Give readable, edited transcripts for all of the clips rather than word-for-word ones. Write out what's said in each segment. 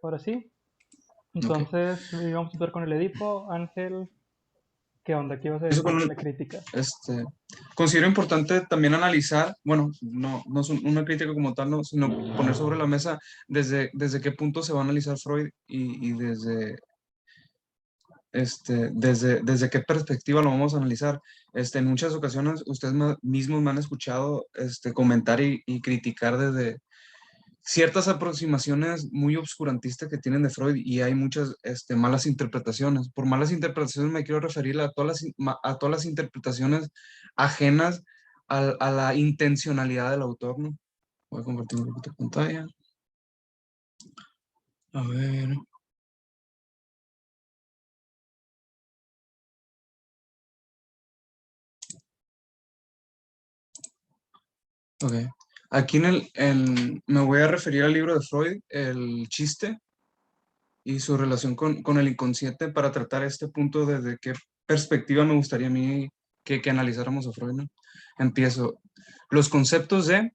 Ahora sí. Ok. Entonces, íbamos a empezar con el Edipo. Ángel, ¿qué onda? ¿Qué ibas a Eso decir con de la crítica? este, considero importante también analizar, bueno, no es una crítica como tal, no, sino poner sobre la mesa desde qué punto se va a analizar Freud y desde qué perspectiva lo vamos a analizar. En muchas ocasiones ustedes mismos me han escuchado comentar y criticar desde ciertas aproximaciones muy obscurantistas que tienen de Freud y hay muchas malas interpretaciones. Por malas interpretaciones me quiero referir a todas las interpretaciones ajenas a la intencionalidad del autor, ¿no? Voy a compartir un poquito de pantalla. A ver. Ok. Aquí me voy a referir al libro de Freud, El chiste, y su relación con el inconsciente para tratar este punto desde qué perspectiva me gustaría a mí que analizáramos a Freud, ¿no? Empiezo. Los conceptos de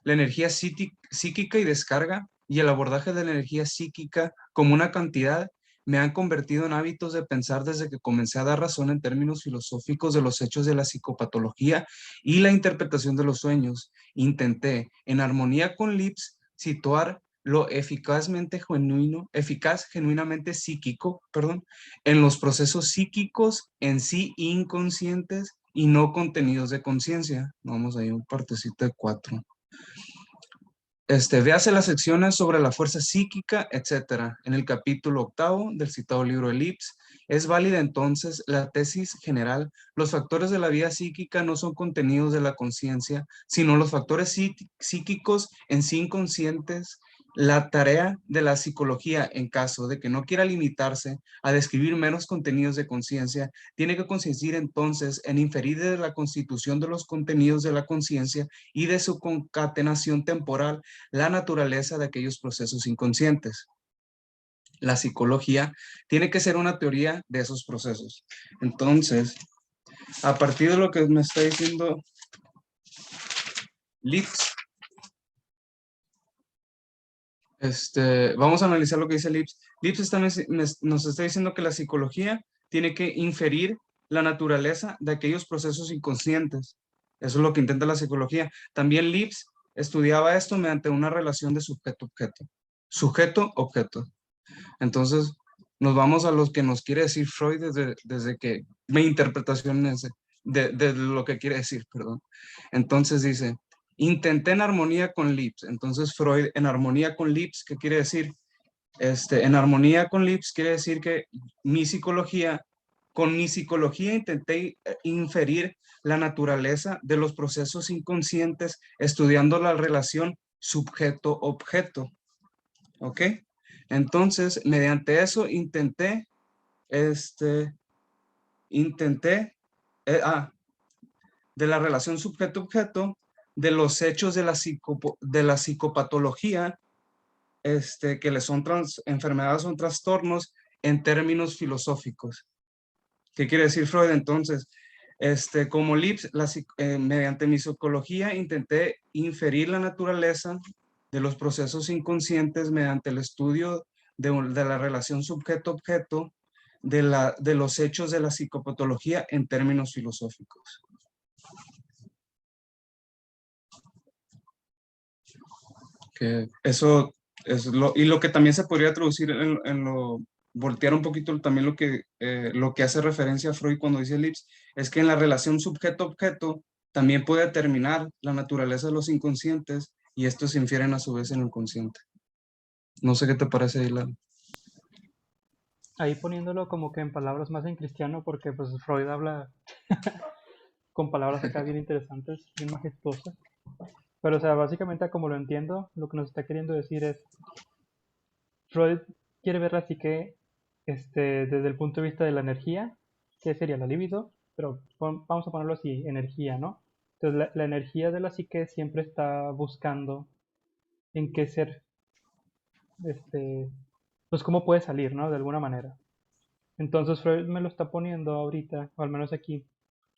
la energía psíquica y descarga y el abordaje de la energía psíquica como una cantidad me han convertido en hábitos de pensar desde que comencé a dar razón en términos filosóficos de los hechos de la psicopatología y la interpretación de los sueños. Intenté, en armonía con Lipps, situar lo eficaz, genuinamente psíquico, perdón, en los procesos psíquicos en sí inconscientes y no contenidos de conciencia. Vamos ahí un partecito de 4. Véase las secciones sobre la fuerza psíquica, etcétera. En el capítulo 8 del citado libro de Lipps, es válida entonces la tesis general: los factores de la vida psíquica no son contenidos de la conciencia, sino los factores psíquicos en sí inconscientes. La tarea de la psicología, en caso de que no quiera limitarse a describir meros contenidos de conciencia, tiene que consistir entonces en inferir de la constitución de los contenidos de la conciencia y de su concatenación temporal la naturaleza de aquellos procesos inconscientes. La psicología tiene que ser una teoría de esos procesos. Entonces, a partir de lo que me está diciendo Lipps, vamos a analizar lo que dice Lipps. Lipps nos está diciendo que la psicología tiene que inferir la naturaleza de aquellos procesos inconscientes. Eso es lo que intenta la psicología. También Lipps estudiaba esto mediante una relación de sujeto-objeto. Sujeto-objeto. Entonces, nos vamos a lo que nos quiere decir Freud desde que mi interpretación es de lo que quiere decir, perdón. Entonces dice, intenté en armonía con Lipps. Entonces Freud, en armonía con Lipps, ¿qué quiere decir? En armonía con Lipps quiere decir que con mi psicología intenté inferir la naturaleza de los procesos inconscientes estudiando la relación subjeto-objeto. ¿Ok? Entonces, mediante eso este, intenté, eh, ah, de la relación sujeto-objeto, de los hechos de la psicopatología, que le son enfermedades o trastornos en términos filosóficos. ¿Qué quiere decir Freud? Entonces, como Lipps, mediante mi psicología intenté inferir la naturaleza de los procesos inconscientes mediante el estudio de la relación sujeto-objeto de los hechos de la psicopatología en términos filosóficos. Que eso es y lo que también se podría traducir voltear un poquito también lo que hace referencia a Freud cuando dice Lipps, es que en la relación sujeto-objeto también puede determinar la naturaleza de los inconscientes y estos se infieren a su vez en el consciente. No sé qué te parece, Dylan. Ahí poniéndolo como que en palabras más en cristiano, porque pues Freud habla con palabras acá bien interesantes, bien majestuosas. Pero o sea, básicamente como lo entiendo, lo que nos está queriendo decir es, Freud quiere ver la psique desde el punto de vista de la energía, que sería la libido, pero vamos a ponerlo así, energía, ¿no? Entonces la energía de la psique siempre está buscando en qué ser, este, pues cómo puede salir, ¿no? De alguna manera. Entonces Freud me lo está poniendo ahorita, o al menos aquí,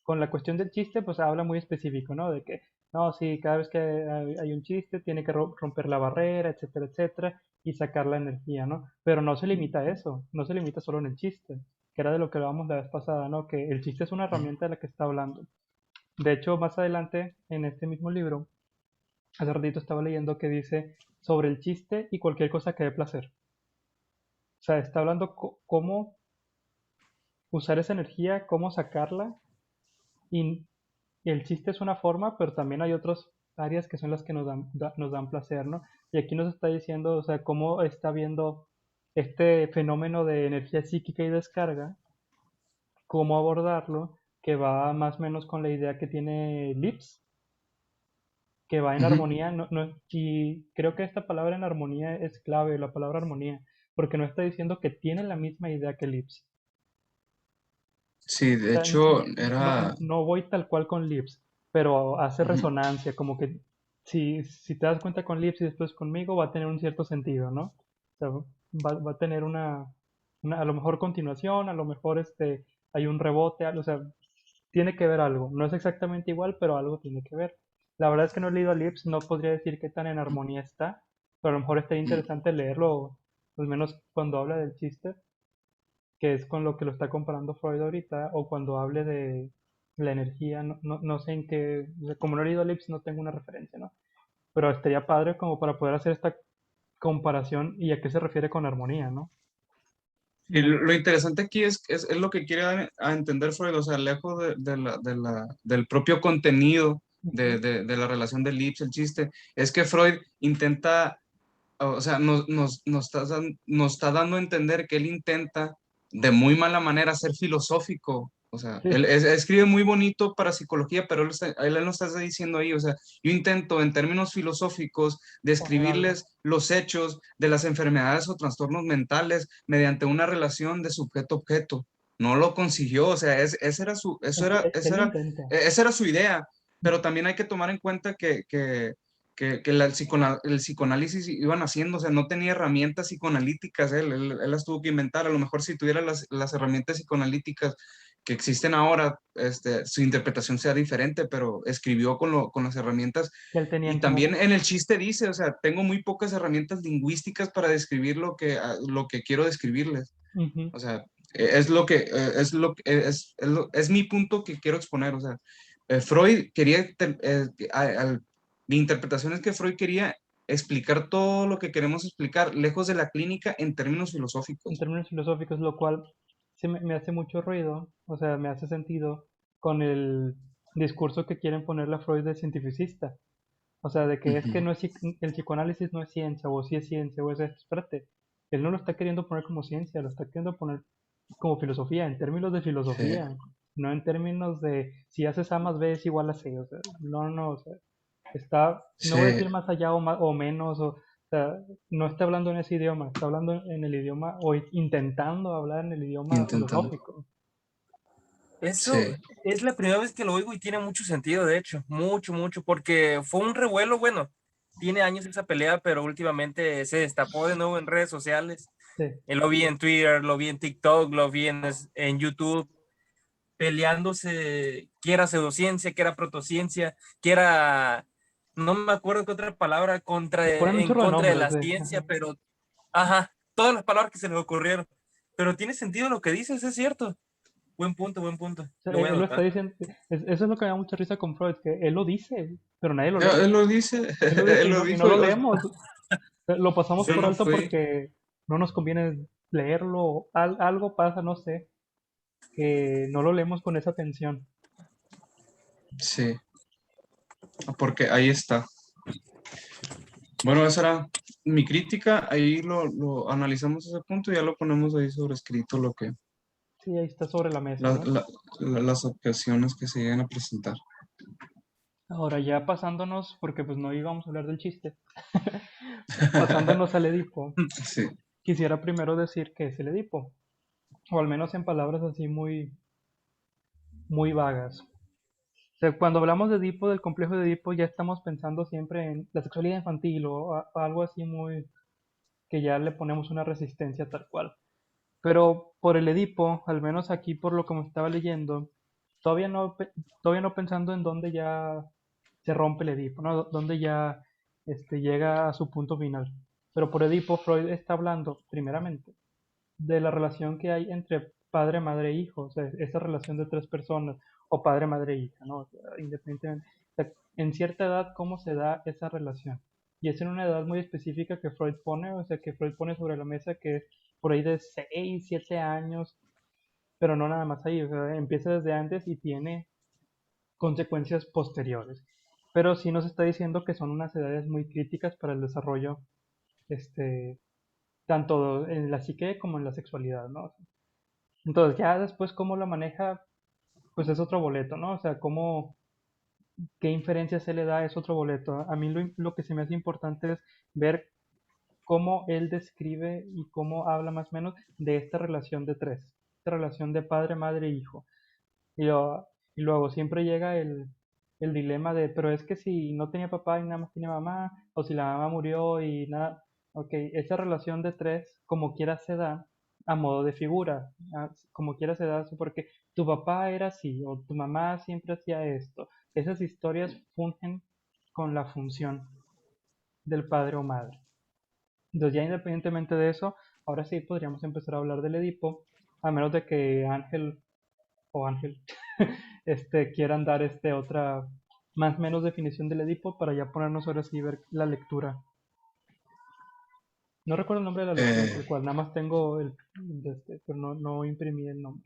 con la cuestión del chiste, pues habla muy específico, ¿no? De que No, sí, cada vez que hay un chiste tiene que romper la barrera, etcétera, etcétera, y sacar la energía, ¿no? Pero no se limita a eso, no se limita solo en el chiste, que era de lo que hablábamos la vez pasada, ¿no? Que el chiste es una herramienta de la que está hablando. De hecho, más adelante, en este mismo libro, hace ratito estaba leyendo que dice sobre el chiste y cualquier cosa que dé placer. O sea, está hablando cómo usar esa energía, cómo sacarla, y el chiste es una forma, pero también hay otras áreas que son las que nos dan placer, ¿no? Y aquí nos está diciendo, o sea, cómo está viendo este fenómeno de energía psíquica y descarga, cómo abordarlo, que va más o menos con la idea que tiene Lips, que va en Ujú. armonía, y creo que esta palabra en armonía es clave, la palabra armonía, porque no está diciendo que tiene la misma idea que Lips. Sí, O de sea, hecho, era... no voy tal cual con Lips, pero hace Ujú. resonancia, como que si te das cuenta con Lips y después conmigo, va a tener un cierto sentido, ¿no? O sea, va a tener a lo mejor continuación, a lo mejor hay un rebote, o sea, tiene que ver algo. No es exactamente igual, pero algo tiene que ver. La verdad es que no he leído a Lips, no podría decir qué tan en armonía está, pero a lo mejor estaría interesante leerlo, al menos cuando habla del chiste, que es con lo que lo está comparando Freud ahorita, o cuando hable de la energía, no sé en qué, o sea, como no he leído Lips, no tengo una referencia, ¿no? Pero estaría padre como para poder hacer esta comparación y a qué se refiere con armonía, ¿no? Y lo interesante aquí es lo que quiere dar a entender Freud, o sea, lejos del propio contenido Ujú. de la relación del Lips, el chiste, es que Freud intenta, o sea, nos está dando a entender que él intenta de muy mala manera ser filosófico. O sea, Sí, él escribe muy bonito para psicología, pero él no está diciendo ahí, o sea, yo intento en términos filosóficos poner algo. describirles los hechos de las enfermedades o trastornos mentales mediante una relación de sujeto-objeto. No lo consiguió, o sea, esa era Él lo intenta. esa era su idea, pero Ujú. también hay que tomar en cuenta que el psicoanálisis iban haciendo, o sea, no tenía herramientas psicoanalíticas, él las tuvo que inventar, a lo mejor si tuviera las herramientas psicoanalíticas que existen ahora, su interpretación sea diferente, pero escribió con las herramientas Que él tenía y en también común. en el chiste dice, o sea, tengo muy pocas herramientas lingüísticas para describir lo que quiero describirles, Ujú. o sea, es mi punto que quiero exponer, o sea, Freud quería, mi interpretación es que Freud quería explicar todo lo que queremos explicar, lejos de la clínica en términos En filosóficos. términos filosóficos, lo cual sí me hace mucho ruido, o sea, me hace sentido con el discurso que quieren ponerle a Freud de cientificista. O sea, de que es que Ujú. no es, el psicoanálisis no es ciencia, o sí es ciencia, o es esto. Espérate, él no lo está queriendo poner como ciencia, lo está queriendo poner como filosofía, en términos de Sí, filosofía, no en términos de si haces A más B es igual a C. O sea, no, o sea, no voy a sí, decir más allá o menos, o sea, no está hablando en ese idioma, está hablando en el idioma, o intentando hablar en el idioma intentando. filosófico. Eso Sí, es la primera vez que lo oigo y tiene mucho sentido, de hecho, mucho, mucho, porque fue un revuelo, bueno, tiene años esa pelea, pero últimamente se destapó de nuevo en redes sociales. Sí, Lo vi en Twitter, lo vi en TikTok, lo vi en YouTube, peleándose, que era pseudociencia, que era protociencia, que era, no me acuerdo qué otra palabra, le ponen un en chorro de contra de nombres, la sí. ciencia, Ajá. pero, ajá, todas las palabras que se le ocurrieron. Pero tiene sentido lo que dices, es cierto. Buen punto. O sea, Lo voy a él lo está anotar. diciendo, eso es lo que me da mucha risa con Freud, que él lo dice, pero nadie lo lee. él lo dice, Él lo dice él lo y no dijo, lo leemos. O sea, lo pasamos yo por no alto fui, porque no nos conviene leerlo. Algo pasa, no sé, que no lo leemos con esa atención. sí, porque ahí está. Bueno, esa era mi crítica, ahí lo analizamos ese punto y ya lo ponemos ahí sobre escrito Sí, ahí está sobre la mesa, la- ¿no? la- las objeciones que se llegan a presentar. Ahora ya pasándonos, porque pues no íbamos a hablar del chiste, pasándonos al Edipo, Sí, quisiera primero decir qué es el Edipo, o al menos en palabras así muy, muy vagas. O sea, cuando hablamos de Edipo, del complejo de Edipo, ya estamos pensando siempre en la sexualidad infantil o algo así muy que ya le ponemos una resistencia tal cual. Pero por el Edipo, al menos aquí por lo que me estaba leyendo, todavía no, todavía no pensando en dónde ya se rompe el Edipo, ¿no? Donde ya llega a su punto final. Pero por Edipo, Freud está hablando, primeramente, de la relación que hay entre padre, madre e hijo, o sea, esa relación de tres personas, o padre, madre e hija, ¿no? O sea, independientemente, o sea, en cierta edad, ¿cómo se da esa relación? Y es en una edad muy específica que Freud pone, o sea, que Freud pone sobre la mesa que es por ahí de 6 7 años, pero no nada más ahí, o sea, empieza desde antes y tiene consecuencias posteriores. Pero sí nos está diciendo que son unas edades muy críticas para el desarrollo, este, tanto en la psique como en la sexualidad, ¿no? Entonces, ya después cómo lo maneja, pues es otro boleto, ¿no? O sea, cómo, qué inferencia se le da es otro boleto. A mí lo que se me hace importante es ver cómo él describe y cómo habla más o menos de esta relación de tres, esta relación de padre, madre e hijo. Y, y luego siempre llega el dilema de, pero es que si no tenía papá y nada más tiene mamá, o si la mamá murió y nada, ok, esa relación de tres, como quiera se da a modo de figura, como quiera se da eso porque tu papá era así, o tu mamá siempre hacía esto. Esas historias fungen con la función del padre o madre. Entonces ya independientemente de eso, ahora sí podríamos empezar a hablar del Edipo, a menos de que Ángel o Ángel quieran dar otra más o menos definición del Edipo para ya ponernos ahora sí a ver la lectura. No recuerdo el nombre de la lectura, Eh, tal cual, nada más tengo pero no imprimí el nombre.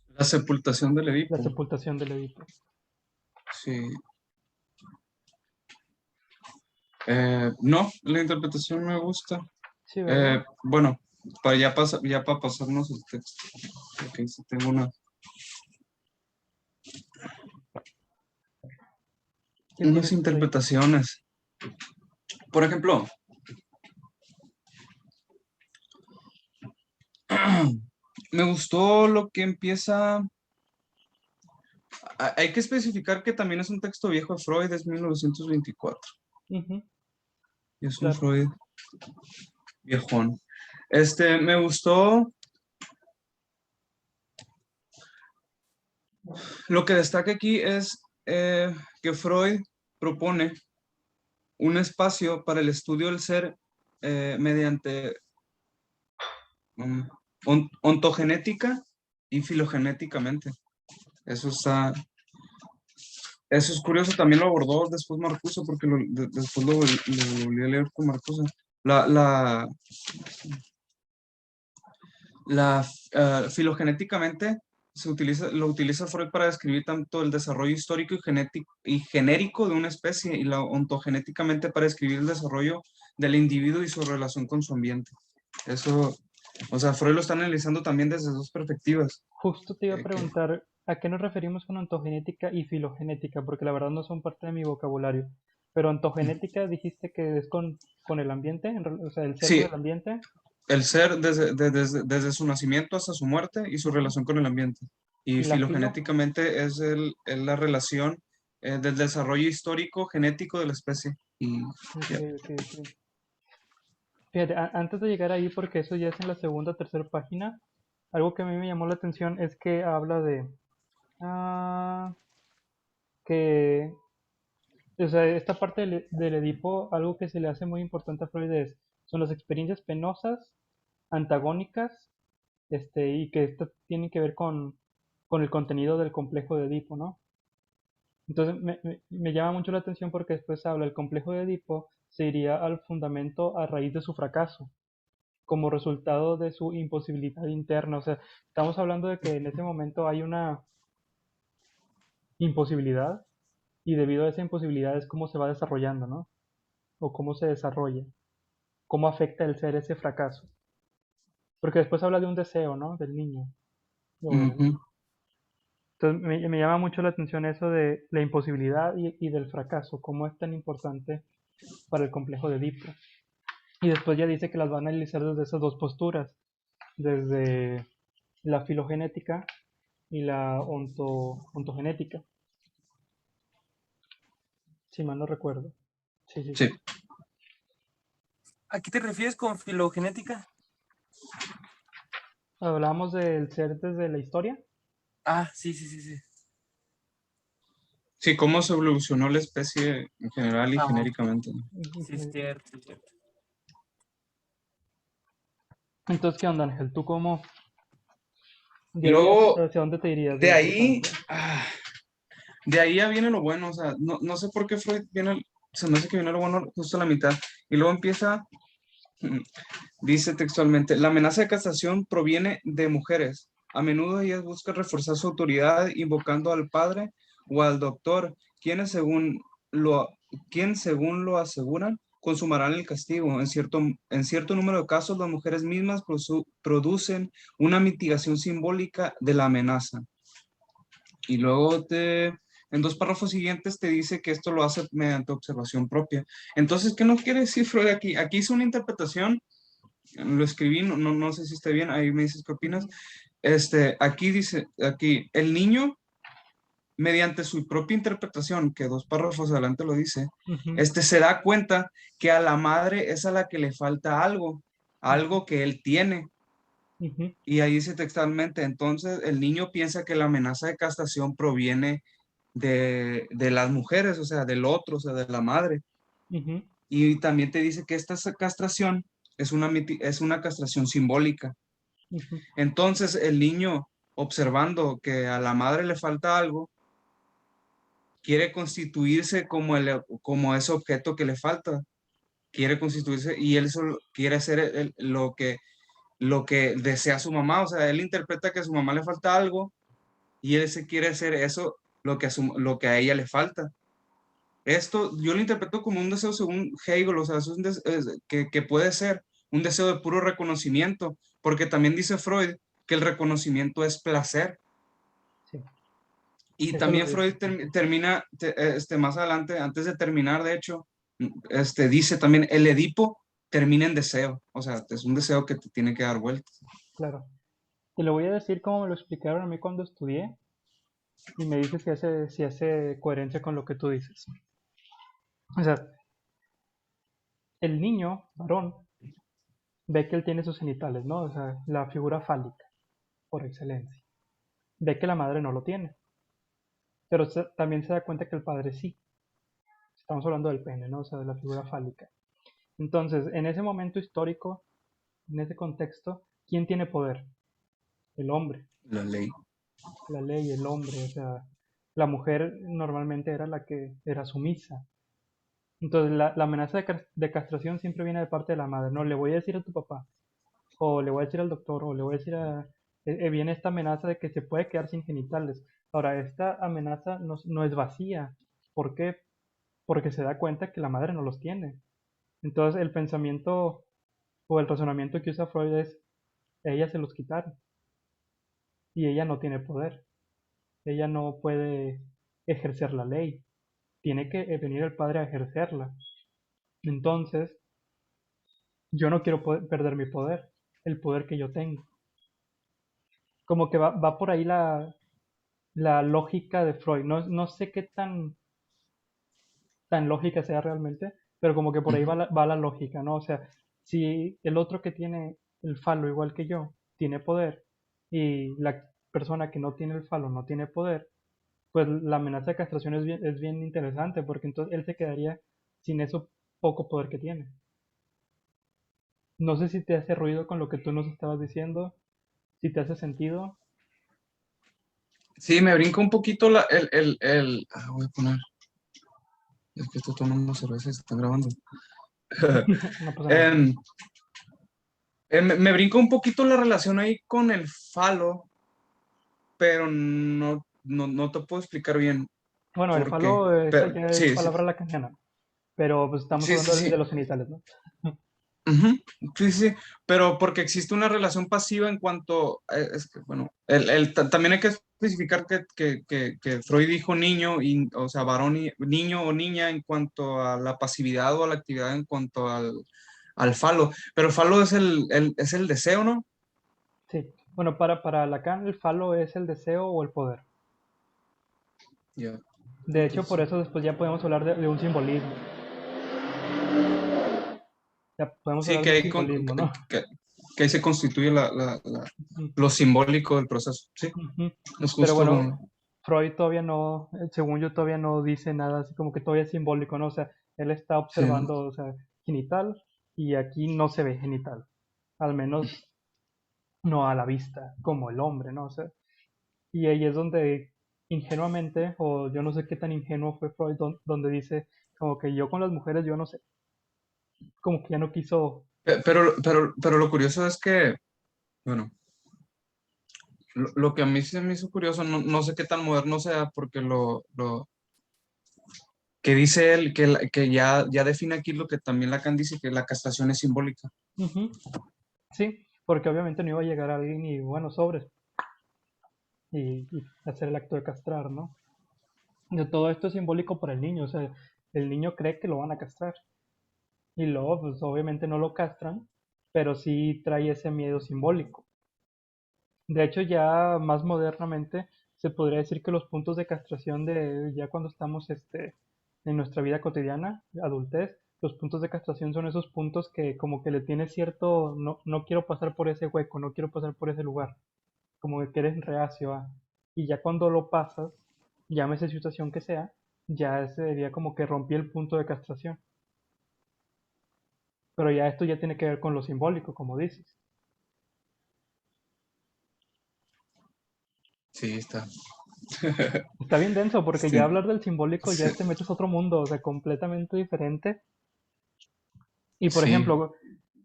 la sepultación del La Edipo. sepultación del Edipo. Sí. No, la interpretación me gusta. Sí, ¿verdad? Bueno, ya para pasarnos el texto. Ok, sí tengo ¿Qué unas tienes por ahí? interpretaciones. Por ejemplo, me gustó lo que empieza. Hay que especificar que también es un texto viejo de Freud, es 1924. Ujú, Y es un claro. Freud viejón. Me gustó. Lo que destaca aquí es que Freud propone un espacio para el estudio del ser mediante mm, ontogenética y filogenéticamente. Eso está, eso es curioso, también lo abordó después Marcuse, porque después lo volví a leer con Marcuse. La, la, Filogenéticamente lo utiliza Freud para describir tanto el desarrollo histórico y genérico de una especie, y la ontogenéticamente para describir el desarrollo del individuo y su relación con su ambiente. Eso, o sea, Freud lo está analizando también desde dos perspectivas. Justo te iba a Que preguntar, ¿a qué nos referimos con ontogenética y filogenética? Porque la verdad no son parte de mi vocabulario. Pero ontogenética dijiste que es con el ambiente, o sea, el ser con Sí, el ambiente. el ser desde su nacimiento hasta su muerte y su relación con el ambiente. Y Y la filo. filogenéticamente es la relación del desarrollo histórico genético de la especie. Y Ok, ya. ok, ok. Fíjate, antes de llegar ahí, porque eso ya es en la segunda o tercera página, algo que a mí me llamó la atención es que habla de ah, que, o sea, esta parte del Edipo, algo que se le hace muy importante a Freud son las experiencias penosas, antagónicas, y que esto tienen que ver con el contenido del complejo de Edipo, ¿no? Entonces me llama mucho la atención porque después habla el complejo de Edipo se iría al fundamento a raíz de su fracaso, como resultado de su imposibilidad interna. O sea, estamos hablando de que en ese momento hay una imposibilidad y debido a esa imposibilidad es cómo se va desarrollando, ¿no? O cómo se desarrolla, cómo afecta el ser ese fracaso. Porque después habla de un deseo, ¿no? Del niño. O- Ujú. entonces me llama mucho la atención eso de la imposibilidad y del fracaso, cómo es tan importante para el complejo de Edipo. Y después ya dice que las van a analizar desde esas dos posturas, desde la filogenética y la ontogenética, si mal no recuerdo. Sí, sí, Sí, sí. ¿A qué te refieres con filogenética? Hablamos del ser desde la historia. Ah, sí, sí, sí, sí. Sí, cómo se evolucionó la especie en general y Ah, genéricamente. sí, es cierto, sí, es cierto. Entonces, ¿qué onda, Ángel? ¿Tú cómo, Y de ahí luego, hacia dónde te dirías de de ahí, importancia? de ahí ya viene lo bueno, o sea, no sé por qué Freud viene, se me hace que viene lo bueno justo a la mitad. Y luego empieza, dice textualmente, la amenaza de castración proviene de mujeres. A menudo ellas buscan reforzar su autoridad invocando al padre o al doctor, lo, quien según lo aseguran, consumarán el castigo. En cierto número de casos, las mujeres mismas producen una mitigación simbólica de la amenaza. Y luego en dos párrafos siguientes te dice que esto lo hace mediante observación propia. Entonces, ¿qué nos quiere decir Freud aquí? Aquí hizo una interpretación, lo escribí, no sé si está bien, ahí me dices qué opinas. Aquí dice, aquí, el niño, mediante su propia interpretación, que dos párrafos adelante lo dice, Ujú, se da cuenta que a la madre es a la que le falta algo, ujú, algo que él tiene. ujú, Y ahí dice textualmente, entonces el niño piensa que la amenaza de castración proviene de las mujeres, o sea, del otro, o sea, de la madre. ujú, Y también te dice que esta castración es una castración simbólica. ujú, Entonces el niño, observando que a la madre le falta algo, quiere constituirse como ese objeto que le falta. Quiere constituirse y él solo quiere hacer lo que desea su mamá. O sea, él interpreta que a su mamá le falta algo y él se quiere hacer eso, lo que a ella le falta. Esto yo lo interpreto como un deseo según Hegel, o sea, que puede ser un deseo de puro reconocimiento, porque también dice Freud que el reconocimiento es placer. sí, Y eso lo también dice. Freud termina, más adelante, antes de terminar, de hecho, dice también, el Edipo termina en deseo, o sea, es un deseo que te tiene que dar vueltas. Claro. Te lo voy a decir como me lo explicaron a mí cuando estudié y me dices si hace coherencia con lo que tú dices. O sea, el niño, varón, ve que él tiene sus genitales, ¿no? O sea, la figura fálica, por excelencia. Ve que la madre no lo tiene, pero también se da cuenta que el padre sí. Estamos hablando del pene, ¿no? O sea, de la figura fálica. Entonces, en ese momento histórico, en ese contexto, ¿quién tiene poder? El hombre, La ley. la ley, el hombre. O sea, la mujer normalmente era la que era sumisa. Entonces, la amenaza de castración siempre viene de parte de la madre. No, le voy a decir a tu papá, o le voy a decir al doctor, o le voy a decir a... viene esta amenaza de que se puede quedar sin genitales. Ahora, esta amenaza no es vacía. ¿Por qué? Porque se da cuenta que la madre no los tiene. Entonces, el pensamiento o el razonamiento que usa Freud es, ella se los quitaron y ella no tiene poder. Ella no puede ejercer la ley. Tiene que venir el padre a ejercerla. Entonces, yo no quiero perder mi poder, el poder que yo tengo. Como que va por ahí la lógica de Freud. No sé qué tan lógica sea realmente, pero como que por ahí Ujú. va la lógica, ¿no? O sea, si el otro que tiene el falo igual que yo tiene poder y la persona que no tiene el falo no tiene poder, pues la amenaza de castración es bien interesante porque entonces él se quedaría sin eso poco poder que tiene. No sé si te hace ruido con lo que tú nos estabas diciendo, si te hace sentido. Sí, me brinca un poquito voy a poner, es que estoy tomando cerveza y se están grabando. No pasa nada. Em, me brinca un poquito la relación ahí con el falo, pero no te puedo explicar bien Bueno, el por qué. falo, esa Pero ya es sí, sí, palabra lacaniana, pero pues estamos sí, sí, hablando de sí. los genitales, ¿no? Ujú. Sí, sí, pero porque existe una relación pasiva en cuanto, es que, bueno, también hay que especificar que Freud dijo niño, o sea, varón, niño o niña en cuanto a la pasividad o a la actividad en cuanto al falo, pero el falo es el deseo, ¿no? Sí. Bueno, para Lacan el falo es el deseo o el poder. Ya. De hecho, por Entonces, eso después ya podemos hablar de un simbolismo. Ya podemos sí, hablar de un simbolismo, ¿no? que ahí se constituye Ujú, lo simbólico del proceso, sí, ujú. es Pero justo bueno, como... Freud todavía no, según yo, todavía no dice nada así como que todavía es simbólico, ¿no? O sea, él está Sí, ¿no? observando, o sea, genital y aquí no se ve genital, al menos no a la vista, como el hombre, ¿no? O sea, y ahí es donde ingenuamente, o yo no sé qué tan ingenuo fue Freud, donde dice como que yo con las mujeres, yo no sé, como que ya no quiso. Pero lo curioso es que, bueno, lo que a mí se me hizo curioso, no sé qué tan moderno sea, porque lo que dice él, que ya define aquí lo que también Lacan dice, que la castración es simbólica. Ujú, sí, porque obviamente no iba a llegar alguien y bueno, sobres, y hacer el acto de castrar, ¿no? De todo esto es simbólico para el niño, o sea, el niño cree que lo van a castrar y luego pues obviamente no lo castran, pero sí trae ese miedo simbólico. De hecho, ya más modernamente se podría decir que los puntos de castración de ya cuando estamos en nuestra vida cotidiana, adultez, los puntos de castración son esos puntos que como que le tienes cierto, no, no quiero pasar por ese hueco, no quiero pasar por ese lugar, como que eres reacio a, y ya cuando lo pasas, llámese situación que sea, ya sería como que rompí el punto de castración. Pero ya esto ya tiene que ver con lo simbólico, como dices. Sí, está. Está bien denso porque ya Sí, hablar del simbólico sí, ya te metes a otro mundo, o sea, completamente diferente. Y por sí, ejemplo,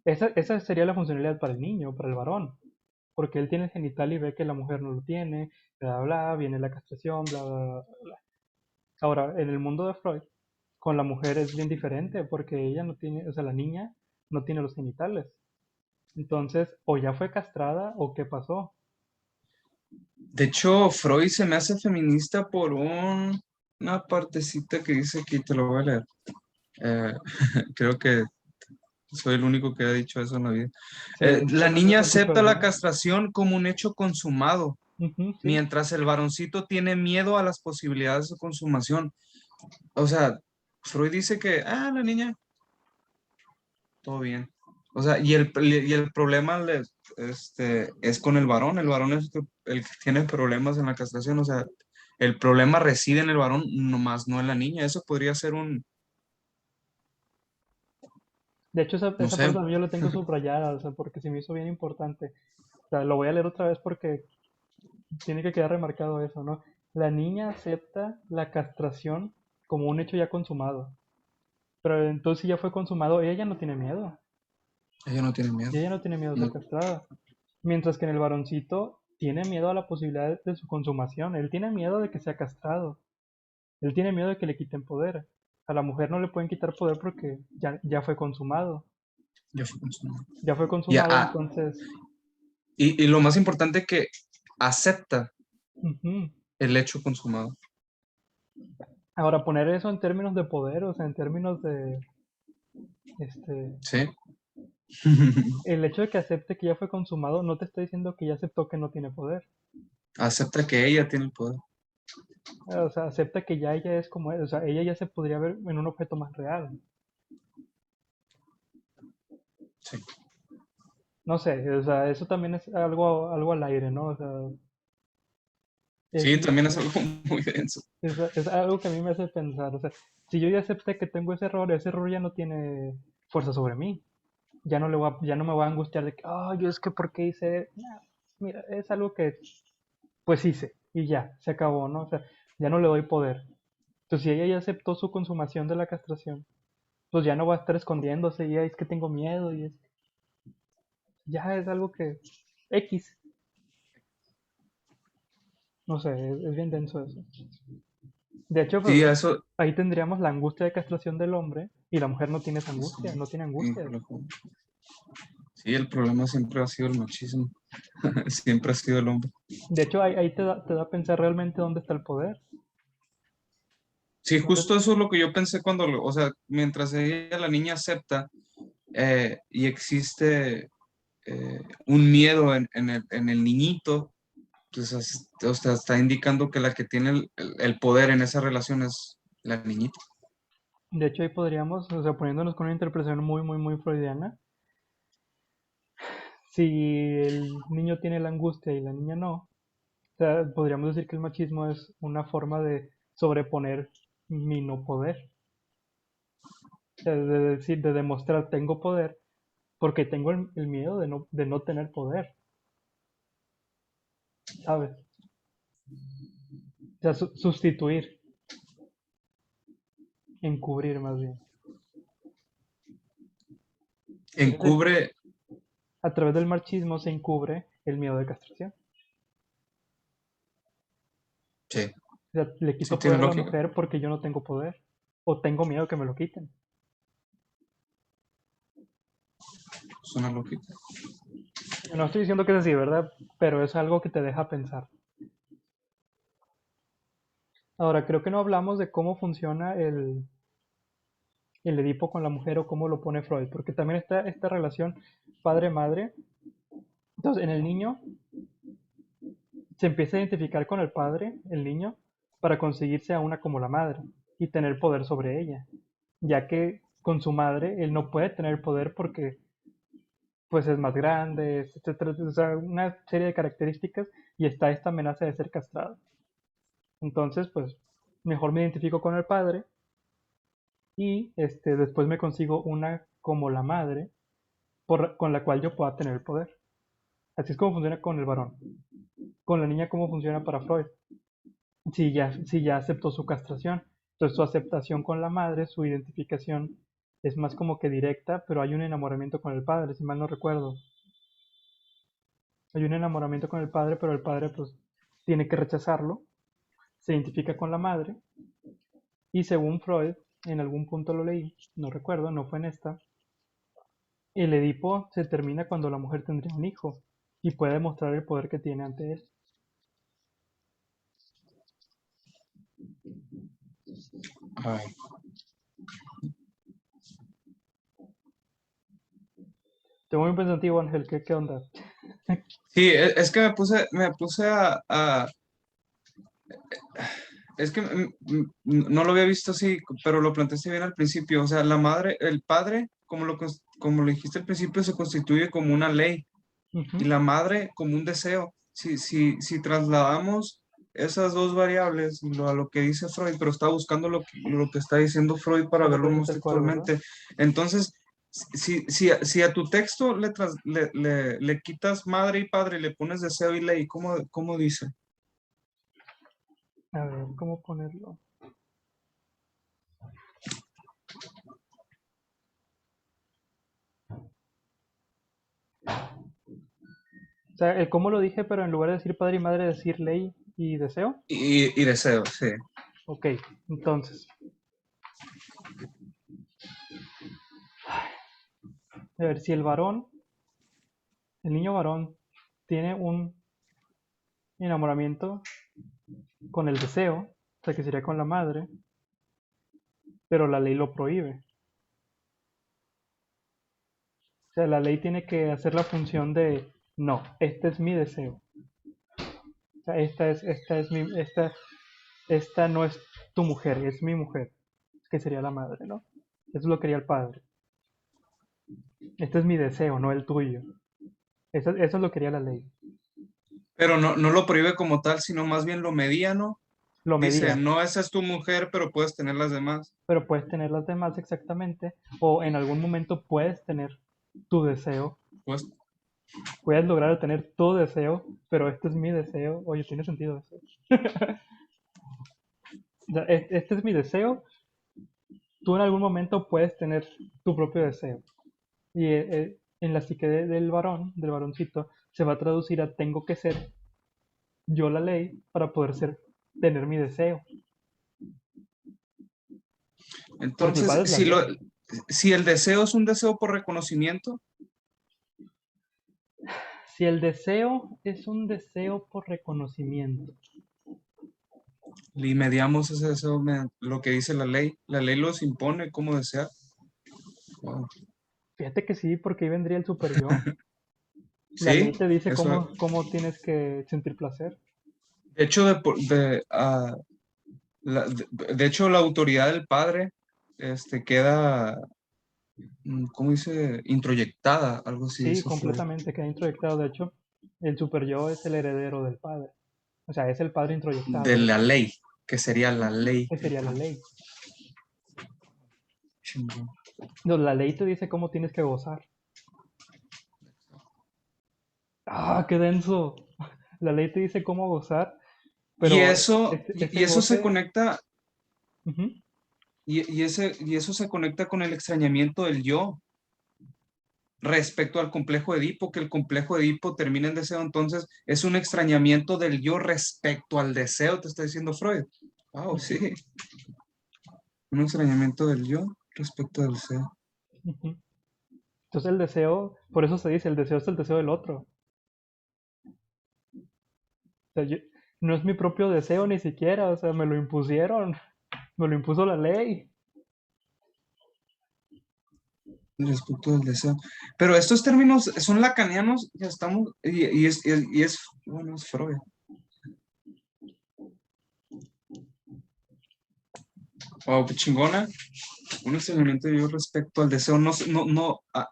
esa sería la funcionalidad para el niño, para el varón, porque él tiene el genital y ve que la mujer no lo tiene, bla, bla, bla, viene la castración, bla, bla, bla, bla. Ahora, en el mundo de Freud, con la mujer es bien diferente porque ella no tiene, o sea, la niña no tiene los genitales. Entonces, o ya fue castrada o qué pasó. de hecho, Freud se me hace feminista por una partecita que dice que te lo voy a leer. Eh, creo que soy el único que ha dicho eso en la vida. Sí, La solamente niña falta acepta Freud, la ¿no? castración como un hecho consumado, Ujú, sí. mientras el varoncito tiene miedo a las posibilidades de consumación. O sea, Freud dice que, la niña, todo bien. O sea, y el problema es con el varón es el que tiene problemas en la castración, o sea, el problema reside en el varón, nomás no en la niña. Eso podría ser De hecho, no esa sé, parte también yo la tengo subrayada, o sea, porque se me hizo bien importante. O sea, lo voy a leer otra vez porque tiene que quedar remarcado eso, ¿no? La niña acepta la castración como un hecho ya consumado. Pero entonces si ya fue consumado, ella ya no tiene miedo. ella no tiene miedo. Y ella no tiene miedo de ser No, castrada. Mientras que en el varoncito tiene miedo a la posibilidad de su consumación. Él tiene miedo de que sea castrado. Él tiene miedo de que le quiten poder. A la mujer no le pueden quitar poder porque ya fue consumado. ya fue consumado. Ya fue Ya, consumado, entonces. y lo más importante que acepta Ujú. el hecho consumado. Ahora, poner eso en términos de poder, o sea, en términos de, este, Sí. el hecho de que acepte que ya fue consumado no te está diciendo que ya aceptó que no tiene poder. Acepta que ella tiene el poder. O sea, acepta que ya ella es como es, o sea, ella ya se podría ver en un objeto más real. Sí. No sé, o sea, eso también es algo al aire, ¿no? O sea, es, Sí, también es algo muy denso. es algo que a mí me hace pensar, o sea, si yo ya acepté que tengo ese error ya no tiene fuerza sobre mí. Ya no me voy a angustiar de que, ay, es que ¿por qué hice? Nah, mira, es algo que pues hice y ya, se acabó, ¿no? O sea, ya no le doy poder. Entonces, si ella ya aceptó su consumación de la castración, pues ya no va a estar escondiéndose y "Ay, es que tengo miedo y es ya es algo que X, no sé, es bien denso eso. De hecho, Sí, pues eso. ahí tendríamos la angustia de castración del hombre y la mujer no tiene esa Sí, angustia, no tiene angustia. híjole, sí, el problema siempre ha sido el machismo. Siempre ha sido el hombre. De hecho, ahí te da a pensar realmente dónde está el poder. Sí, ¿Dónde- justo eso es lo que yo pensé cuando, o sea, mientras ella, la niña acepta y existe un miedo en el niñito, pues o sea, está indicando que la que tiene el poder en esa relación es la niñita. De hecho, ahí podríamos, o sea, poniéndonos con una interpretación muy, muy, muy freudiana, si el niño tiene la angustia y la niña no, sea, podríamos decir que el machismo es una forma de sobreponer mi no poder. O sea, de decir, de demostrar tengo poder porque tengo el miedo de no tener poder, ¿sabes? O sea, sustituir, encubrir más bien. Entonces, Encubre, a través del machismo se encubre el miedo de castración. sí, O sea, le sí quito tiene poder a la lógica. mujer porque yo no tengo poder. O tengo miedo que me lo quiten. Es una lógica. No estoy diciendo que es así, ¿verdad? Pero es algo que te deja pensar. Ahora, creo que no hablamos de cómo funciona el Edipo con la mujer o cómo lo pone Freud, porque también está esta relación padre-madre. Entonces, en el niño se empieza a identificar con el padre, el niño, para conseguirse a una como la madre y tener poder sobre ella, ya que con su madre él no puede tener poder porque pues es más grande, etcétera, o sea, una serie de características y está esta amenaza de ser castrado. Entonces, pues mejor me identifico con el padre y después me consigo una como la madre con la cual yo pueda tener el poder. Así es como funciona con el varón. Con la niña, ¿cómo funciona para Freud? Si ya aceptó su castración. Entonces su aceptación con la madre, su identificación es más como que directa, pero hay un enamoramiento con el padre, si mal no recuerdo. Hay un enamoramiento con el padre, pero el padre pues tiene que rechazarlo, se identifica con la madre y según Freud, en algún punto lo leí, no recuerdo, no fue en esta, el Edipo se termina cuando la mujer tendría un hijo y puede demostrar el poder que tiene ante él. Ay. Estoy muy pensativo, Ángel, ¿qué onda? Sí, es que me puse es que no lo había visto así, pero lo planteaste bien al principio. O sea, la madre, el padre, como lo dijiste al principio, se constituye como una ley y Ujú. la madre como un deseo. Si trasladamos esas dos variables a lo que dice Freud, pero está buscando lo que está diciendo Freud para verlo Completamente más de acuerdo, ¿verdad? textualmente. Entonces, si a tu texto le quitas madre y padre y le pones deseo y ley, ¿cómo dice? A ver, ¿cómo ponerlo? O sea, el cómo lo dije, pero en lugar de decir padre y madre, decir ley y deseo. Y deseo, sí. Ok, entonces, a ver, si el varón, el niño varón, tiene un enamoramiento con el deseo, o sea, que sería con la madre, pero la ley lo prohíbe. O sea, la ley tiene que hacer la función de, no, este es mi deseo. O sea, esta no es tu mujer, es mi mujer, que sería la madre, ¿no? Eso lo quería el padre. Este es mi deseo, no el tuyo. Eso lo quería la ley. Pero no lo prohíbe como tal, sino más bien lo medía, ¿no? Lo Dice, medía, no, esa es tu mujer, pero puedes tener las demás. pero puedes tener las demás exactamente, o en algún momento puedes tener tu deseo, Pues, puedes lograr tener tu deseo, pero este es mi deseo. Oye, tiene sentido eso. O sea, este es mi deseo, tú en algún momento puedes tener tu propio deseo. Y en la psique del varón, del varoncito, se va a traducir a tengo que ser yo la ley para poder tener mi deseo. Por mi entonces, padre es la ley. si el deseo es un deseo por reconocimiento, Si el deseo es un deseo por reconocimiento, y mediamos ese deseo, lo que dice la ley los impone como desear. Wow. fíjate que sí, porque ahí vendría el super yo. La ley Sí, te dice eso, cómo tienes que sentir placer. de hecho, de hecho, la autoridad del padre, queda, ¿cómo dice? Introyectada, algo así Sí, dice Freud. completamente queda introyectado. De hecho, el super yo es el heredero del padre. O sea, es el Padre de introyectado, la ley, que sería la ley. que sería la ley. Chingón. No, la ley te dice cómo tienes que gozar. ¡Ah, qué denso! La ley te dice cómo gozar, Y pero eso, ese y eso se goce, conecta, ujú, y eso se conecta con el extrañamiento del yo respecto al complejo de Edipo, que el complejo de Edipo termina en deseo, entonces es un extrañamiento del yo respecto al deseo, te está diciendo Freud. Wow, ujú, sí, un extrañamiento del yo respecto al deseo. ujú. Entonces el deseo, por eso se dice, el deseo es el deseo del otro. O sea, no es mi propio deseo ni siquiera, o sea, me lo impusieron, me lo impuso la ley. Respecto del deseo. Pero estos términos son lacanianos, ya estamos, bueno, es Freud. Wow, qué chingona. Un extrañamiento yo respecto al deseo. No,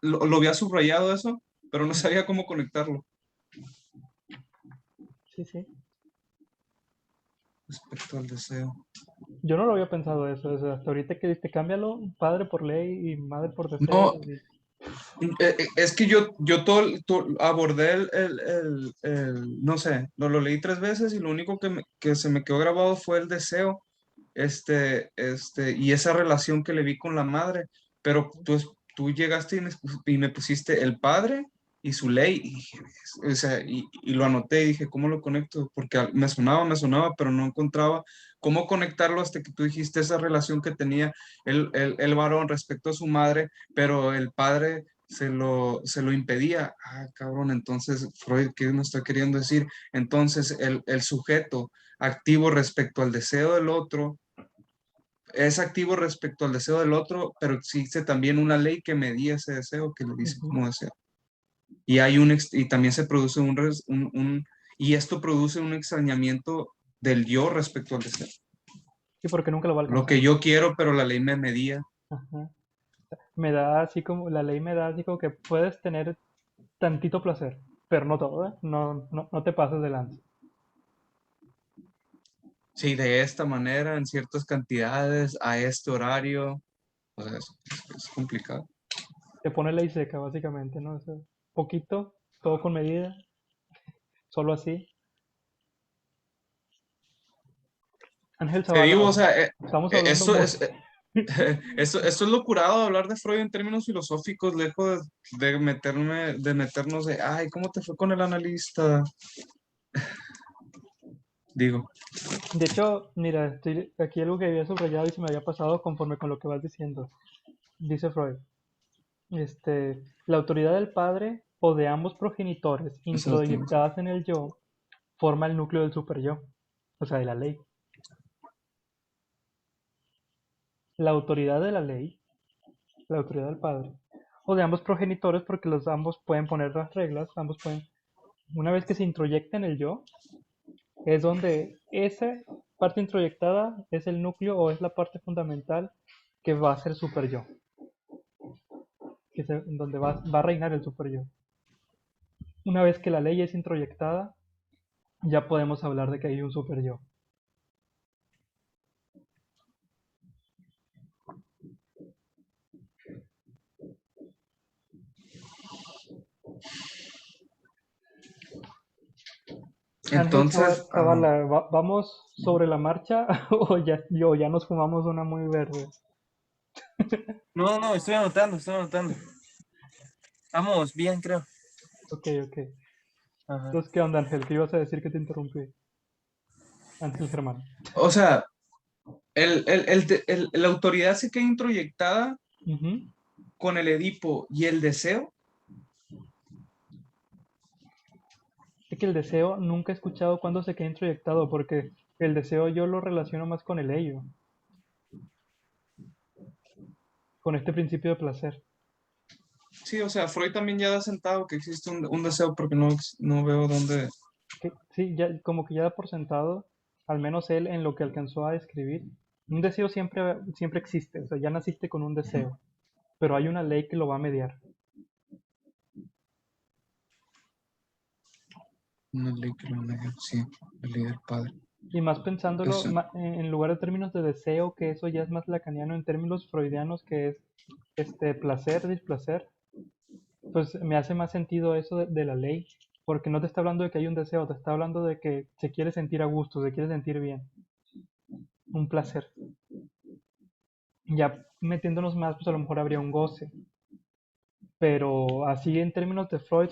lo había subrayado eso, pero no sabía cómo conectarlo Sí, sí. respecto al deseo. Yo no lo había pensado eso, o sea, hasta ahorita que diste, cámbialo, padre por ley y madre por deseo. No, es que yo abordé no sé, lo leí 3 veces y lo único que se me quedó grabado fue el deseo, y esa relación que le vi con la madre, pero tú llegaste y me pusiste el padre y su ley, y dije, o sea, y lo anoté y dije, ¿cómo lo conecto? Porque me sonaba, pero no encontraba cómo conectarlo hasta que tú dijiste esa relación que tenía el varón respecto a su madre, pero el padre se lo impedía. Ah, cabrón, entonces Freud, ¿qué nos está queriendo decir? Entonces el sujeto activo respecto al deseo del otro es activo respecto al deseo del otro, pero existe también una ley que medía ese deseo, que le dice Ujú. cómo deseo. Y también se produce y esto produce un extrañamiento del yo respecto al deseo. Sí, porque nunca lo va a Lo alcanzar. que yo quiero, pero la ley me medía. Ajá. Me da así como, la ley me da así como que puedes tener tantito placer, pero no todo, ¿eh? No, no, no te pases de lanza. Sí, de esta manera, en ciertas cantidades, a este horario. O sea, es complicado. Te pone ley seca, básicamente, ¿no? O sea, poquito, todo con medida, solo así. Ángel Te digo, o Zavala, sea, estamos hablando esto muy... es, esto es lo curado de hablar de Freud en términos filosóficos, lejos de meternos de, ay, ¿cómo te fue con el analista? Digo, De hecho, mira, aquí algo que había subrayado y se me había pasado conforme con lo que vas diciendo. Dice Freud, la autoridad del padre o de ambos progenitores eso lo tengo. introyectadas en el yo forma el núcleo del superyo, o sea, de la ley. La autoridad de la ley, la autoridad del padre, o de ambos progenitores, porque los ambos pueden poner las reglas, ambos pueden, una vez que se introyecta en el yo, es donde esa parte introyectada es el núcleo o es la parte fundamental que va a ser super yo, donde va a reinar el super yo. Una vez que la ley es introyectada, ya podemos hablar de que hay un super yo. Ángel Entonces, Zavala, ¿vamos sobre la marcha o ya nos fumamos una muy verde? No, no, estoy anotando, estoy anotando. Vamos, bien, creo. Ok, ok. Ajá. Entonces, ¿qué onda, Ángel? ¿Qué ibas a decir que te interrumpí? Ángel Germán. o sea, la autoridad se queda introyectada Ujú. con el Edipo y el deseo. Es que el deseo nunca he escuchado cuándo se queda introyectado, porque el deseo yo lo relaciono más con el ello, con este principio de placer. Sí, o sea, Freud también ya da sentado que existe un deseo porque no veo dónde. Que, sí, ya, como que ya da por sentado, al menos él en lo que alcanzó a describir, un deseo siempre, siempre existe, o sea, ya naciste con un deseo, pero hay una ley que lo va a mediar. Una ley que lo nega, sí, la ley del padre. Y más pensándolo, Eso, en lugar de términos de deseo, que eso ya es más lacaniano, en términos freudianos, que es placer, displacer, pues me hace más sentido eso de la ley, porque no te está hablando de que hay un deseo, te está hablando de que se quiere sentir a gusto, se quiere sentir bien, un placer. Ya metiéndonos más, pues a lo mejor habría un goce, pero así en términos de Freud,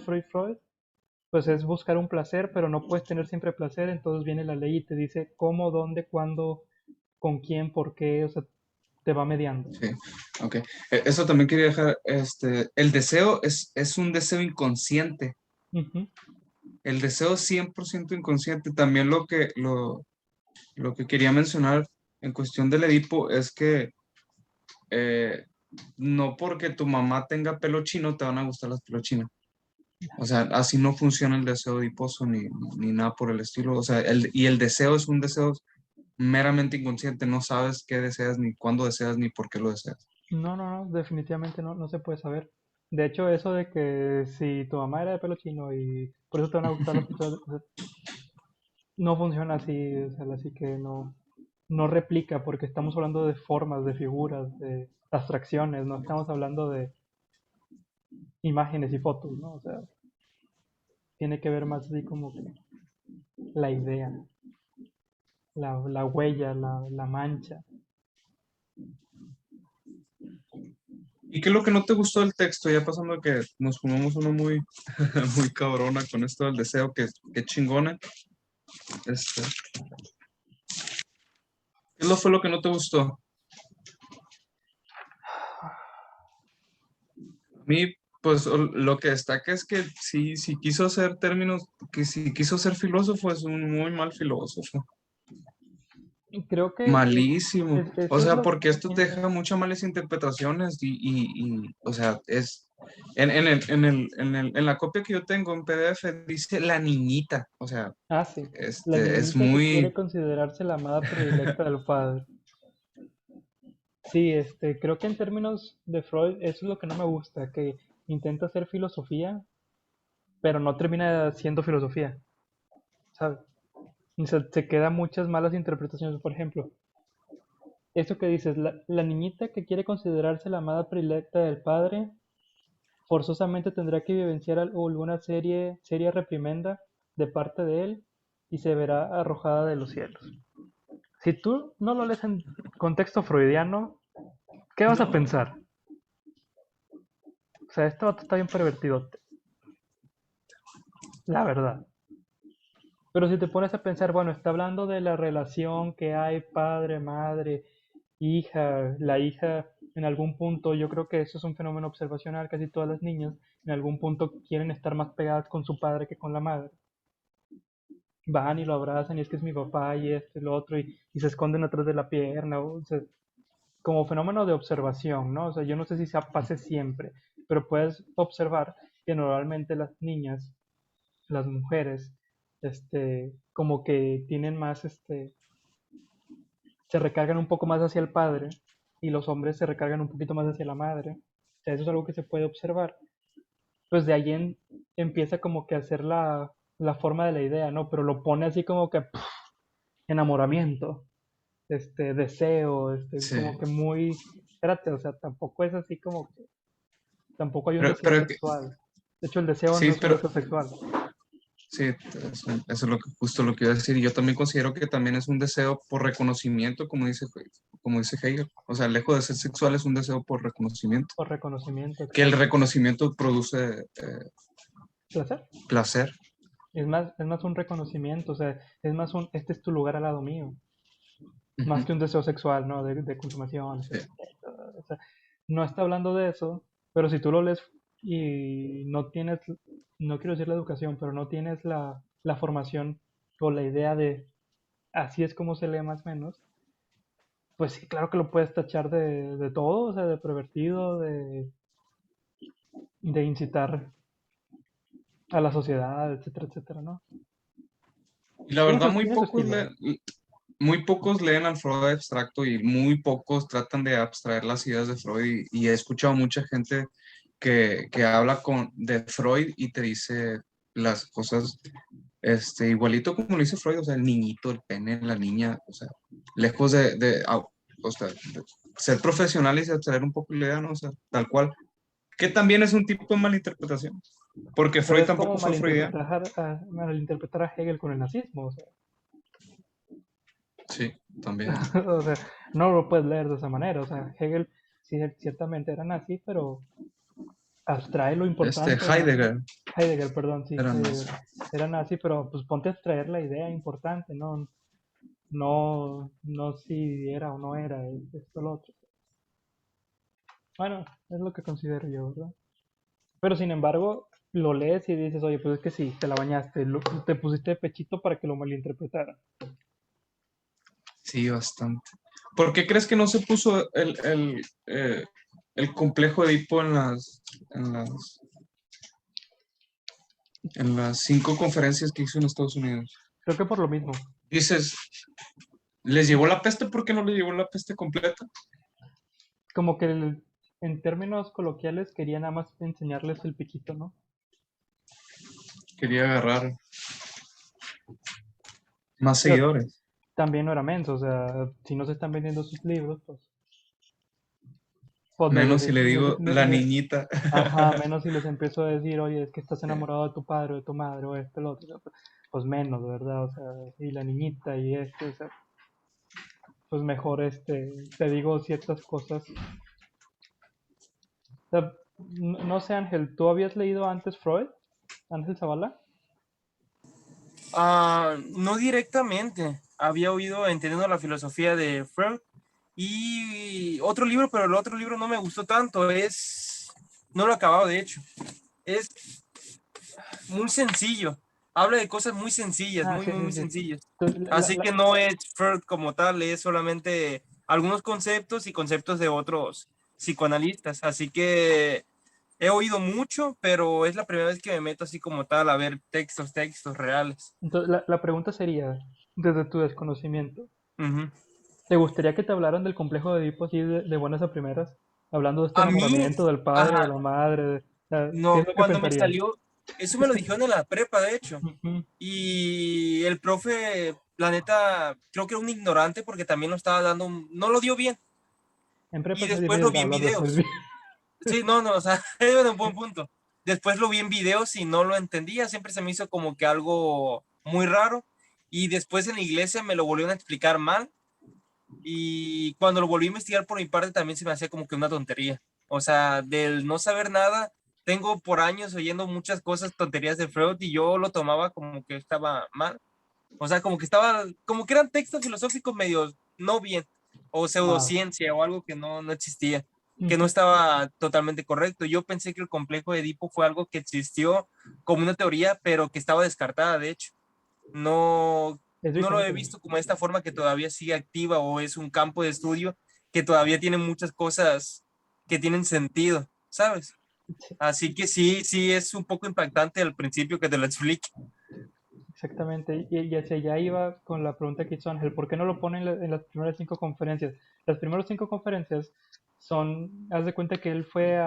pues es buscar un placer, pero no puedes tener siempre placer, entonces viene la ley y te dice cómo, dónde, cuándo, con quién, por qué, o sea, te va mediando. sí, ok. Eso también quería dejar, el deseo es un deseo inconsciente. Ujú. El deseo es 100% inconsciente. También lo que quería mencionar en cuestión del Edipo es que eh, no porque tu mamá tenga pelo chino te van a gustar las pelos chinos. O sea, así no funciona el deseo adiposo ni nada por el estilo. O sea, el deseo es un deseo meramente inconsciente. No sabes qué deseas, ni cuándo deseas, ni por qué lo deseas. No, no, no, definitivamente no, no se puede saber. De hecho, eso de que si tu mamá era de pelo chino y por eso te van a gustar las personas, o sea, no funciona así, o sea, así que no, no replica porque estamos hablando de formas, de figuras, de abstracciones, no estamos hablando de imágenes y fotos, ¿no? O sea, tiene que ver más así como que la idea, la huella, la mancha. ¿Y qué es lo que no te gustó del texto? Ya pasando a que nos fumamos uno muy, muy cabrona con esto del deseo, que chingona. Este, fue lo que no te gustó? A mí, pues lo que destaca es que sí quiso hacer términos, que si quiso ser filósofo es un muy mal filósofo. Y creo que Malísimo. O eso es sea, lo... porque esto te deja muchas malas interpretaciones o sea, en la copia que yo tengo en PDF dice la niñita. O sea, Ah, sí, la es niñita que quiere muy, considerarse la amada predilecta del padre. Sí, creo que en términos de Freud, eso es lo que no me gusta, que intenta hacer filosofía, pero no termina siendo filosofía, ¿sabes? O sea, se quedan muchas malas interpretaciones. Por ejemplo, eso que dices, la niñita que quiere considerarse la amada predilecta del padre, forzosamente tendrá que vivenciar alguna seria reprimenda de parte de él y se verá arrojada de los cielos. Si tú no lo lees en contexto freudiano, ¿qué vas a pensar? O sea, este vato está bien pervertido, la verdad. Pero si te pones a pensar, bueno, está hablando de la relación que hay padre, madre, hija, la hija en algún punto, yo creo que eso es un fenómeno observacional, casi todas las niñas en algún punto quieren estar más pegadas con su padre que con la madre. Van y lo abrazan y es que es mi papá y esto y lo otro y se esconden atrás de la pierna, o sea, como fenómeno de observación, ¿no? O sea, yo no sé si se pase siempre, pero puedes observar que normalmente las niñas, las mujeres, como que tienen más, se recargan un poco más hacia el padre y los hombres se recargan un poquito más hacia la madre. O sea, eso es algo que se puede observar. Pues de ahí empieza como que a hacer la forma de la idea, ¿no? Pero lo pone así como que ¡puf! Enamoramiento, deseo, sí. como que muy, espérate, o sea, tampoco es así como que, tampoco hay un Pero, deseo pero sexual. De hecho, el deseo sí, no es un pero deseo sexual. sí, eso es justo lo que iba a decir. Y yo también considero que también es un deseo por reconocimiento, como dice Hegel. O sea, lejos de ser sexual, es un deseo por reconocimiento. O reconocimiento, Que el exacto. reconocimiento produce Placer. placer. Es más un reconocimiento, o sea, es más este es tu lugar al lado mío. Más Ujú, que un deseo sexual, ¿no? De consumación, sí. o sea, no está hablando de eso, pero si tú lo lees y no tienes, no quiero decir la educación, pero no tienes la formación o la idea de así es como se lee más o menos, pues sí, claro que lo puedes tachar de todo, o sea, de pervertido, de incitar a la sociedad, etcétera, etcétera, ¿no? Y la Tiene verdad, su, tiene su estilo. muy pocos leen al Freud abstracto y muy pocos tratan de abstraer las ideas de Freud. Y he escuchado mucha gente que habla de Freud y te dice las cosas igualito como lo dice Freud, o sea, el niñito, el pene, la niña, o sea, lejos o sea, de ser profesionales y abstraer un poco la idea, ¿no? O sea, tal cual. Que también es un tipo de malinterpretación, porque Pero Freud es como tampoco fue freudiano. malinterpretar a Hegel con el nazismo, o sea, Sí, también. o sea, no lo puedes leer de esa manera, o sea, Hegel sí, ciertamente era nazi, pero abstrae lo importante, Heidegger Heidegger, perdón, sí, era Heidegger nazi. era nazi, pero pues ponte a extraer la idea importante, no si era o no era, esto lo otro. Bueno, es lo que considero yo, ¿verdad? Pero sin embargo, lo lees y dices, oye, pues es que sí, te la bañaste, te pusiste de pechito para que lo malinterpretaran. Sí, bastante. ¿Por qué crees que no se puso el complejo de Edipo en las 5 conferencias que hizo en Estados Unidos? Creo que por lo mismo, Dices, ¿les llevó la peste? ¿Por qué no les llevó la peste completa? como que en términos coloquiales quería nada más enseñarles el piquito, ¿no? Quería agarrar más Pero seguidores. también no era menso, o sea, si no se están vendiendo sus libros, pues Menos si le digo la niñita. ajá, menos si les empiezo a decir, oye, es que estás enamorado de tu padre o de tu madre o esto, lo otro, pues menos, ¿verdad? O sea, y la niñita y esto, o sea, pues mejor te digo ciertas cosas. O sea, no sé, Ángel, ¿tú habías leído antes Freud? ¿Ángel Zavala? No directamente. Había oído Entendiendo la filosofía de Freud y otro libro, pero el otro libro no me gustó tanto. No lo he acabado, de hecho. Es muy sencillo. Habla de cosas muy sencillas, Ah, muy, sí, muy, sí, muy sí. sencillas. Entonces, Así que no es Freud como tal, es solamente algunos conceptos y conceptos de otros psicoanalistas. Así que he oído mucho, pero es la primera vez que me meto así como tal a ver textos reales. entonces, la pregunta sería, desde tu desconocimiento, Ujú. ¿te gustaría que te hablaran del complejo de Edipo así de buenas a primeras? Hablando de este A mí, enamoramiento del padre, de ajá, la madre, ¿qué es no, lo que cuando me pensarías? salió, eso me lo dijeron en la prepa, de hecho. Ujú. Y el profe, la neta, creo que era un ignorante porque también lo estaba dando, no lo dio bien. En Y prepa es muy después lo difícil vi en hablar después videos. bien. Sí, no, no, o sea, era un buen punto. Después lo vi en videos y no lo entendía, siempre se me hizo como que algo muy raro. Y después en la iglesia me lo volvieron a explicar mal. Y cuando lo volví a investigar por mi parte también se me hacía como que una tontería. O sea, del no saber nada, tengo por años oyendo muchas cosas, tonterías de Freud y yo lo tomaba como que estaba mal. O sea, como que eran textos filosóficos medios no bien, o Ah, pseudociencia o algo que no existía, que no ujú. estaba totalmente correcto. Yo pensé que el complejo de Edipo fue algo que existió como una teoría, pero que estaba descartada, de hecho. No, Es no lo he vigente. visto como de esta forma que todavía sigue activa o es un campo de estudio que todavía tiene muchas cosas que tienen sentido, ¿sabes? Sí, Así que sí, sí es un poco impactante al principio que te lo explique. exactamente. Y hacia allá iba con la pregunta que hizo Ángel, ¿por qué no lo ponen en las primeras 5 conferencias? Las primeras 5 conferencias haz de cuenta que él fue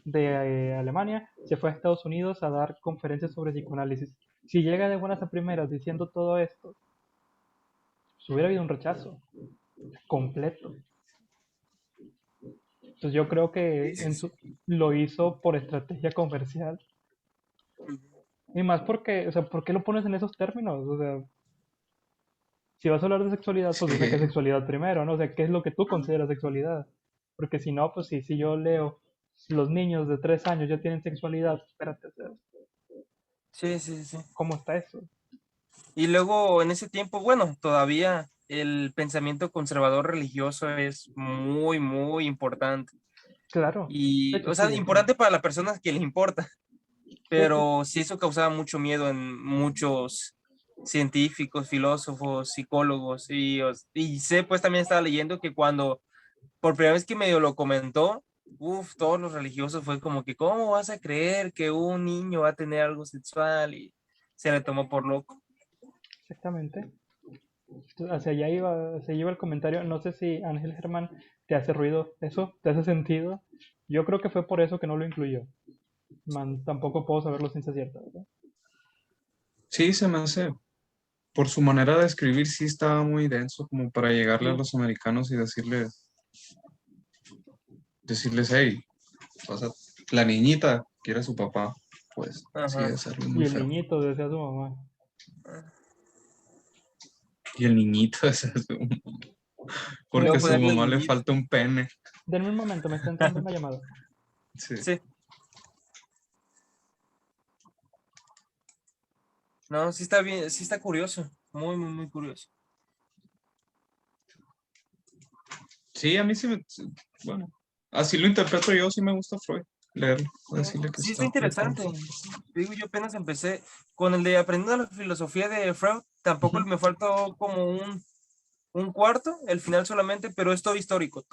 de Alemania, se fue a Estados Unidos a dar conferencias sobre psicoanálisis. Si llega de buenas a primeras diciendo todo esto, pues hubiera habido un rechazo completo. Entonces yo creo que Sí, sí, sí. lo hizo por estrategia comercial. Y más porque, o sea, ¿por qué lo pones en esos términos? O sea, si vas a hablar de sexualidad, pues dime qué es Sí, sexualidad primero, ¿no? O sea, ¿qué es lo que tú consideras sexualidad? Porque si no, pues sí, si yo leo, los niños de 3 años ya tienen sexualidad, espérate, o sea, Sí, sí, sí. ¿cómo está eso? Y luego en ese tiempo, bueno, todavía el pensamiento conservador religioso es muy, muy importante. Claro, de Y, hecho o sí, sea, importante para las personas que les importa, de hecho, pero sí eso causaba mucho miedo en muchos científicos, filósofos, psicólogos. Y sé, pues también estaba leyendo que cuando por primera vez que medio lo comentó, todos los religiosos fue como que, ¿cómo vas a creer que un niño va a tener algo sexual? Y se le tomó por loco. exactamente. Hacia allá iba el comentario. No sé si Ángel Germán te hace ruido eso, te hace sentido. Yo creo que fue por eso que no lo incluyó. Tampoco puedo saberlo sin ciencia cierta, ¿verdad? Sí, se me hace, por su manera de escribir, sí estaba muy denso como para llegarle a Sí. los americanos y decirles, hey, o sea, la niñita quiere a su papá, pues sí, Ajá. es algo Y muy el feo. niñito decía a su mamá. Y el niñito, Le voy porque a a su ponerle mamá le niñito. falta un pene. Denme un momento, me está entrando una llamada. Sí. Sí. No, sí está bien, sí está curioso. Muy, muy, muy curioso. Sí, a mí sí bueno, así lo interpreto yo, sí me gusta Freud, leerlo, decirle que Sí, está está loco. interesante. Digo, yo apenas empecé con el de aprendiendo la filosofía de Freud. Tampoco Ujú. me faltó como un cuarto, el final solamente, pero es todo histórico,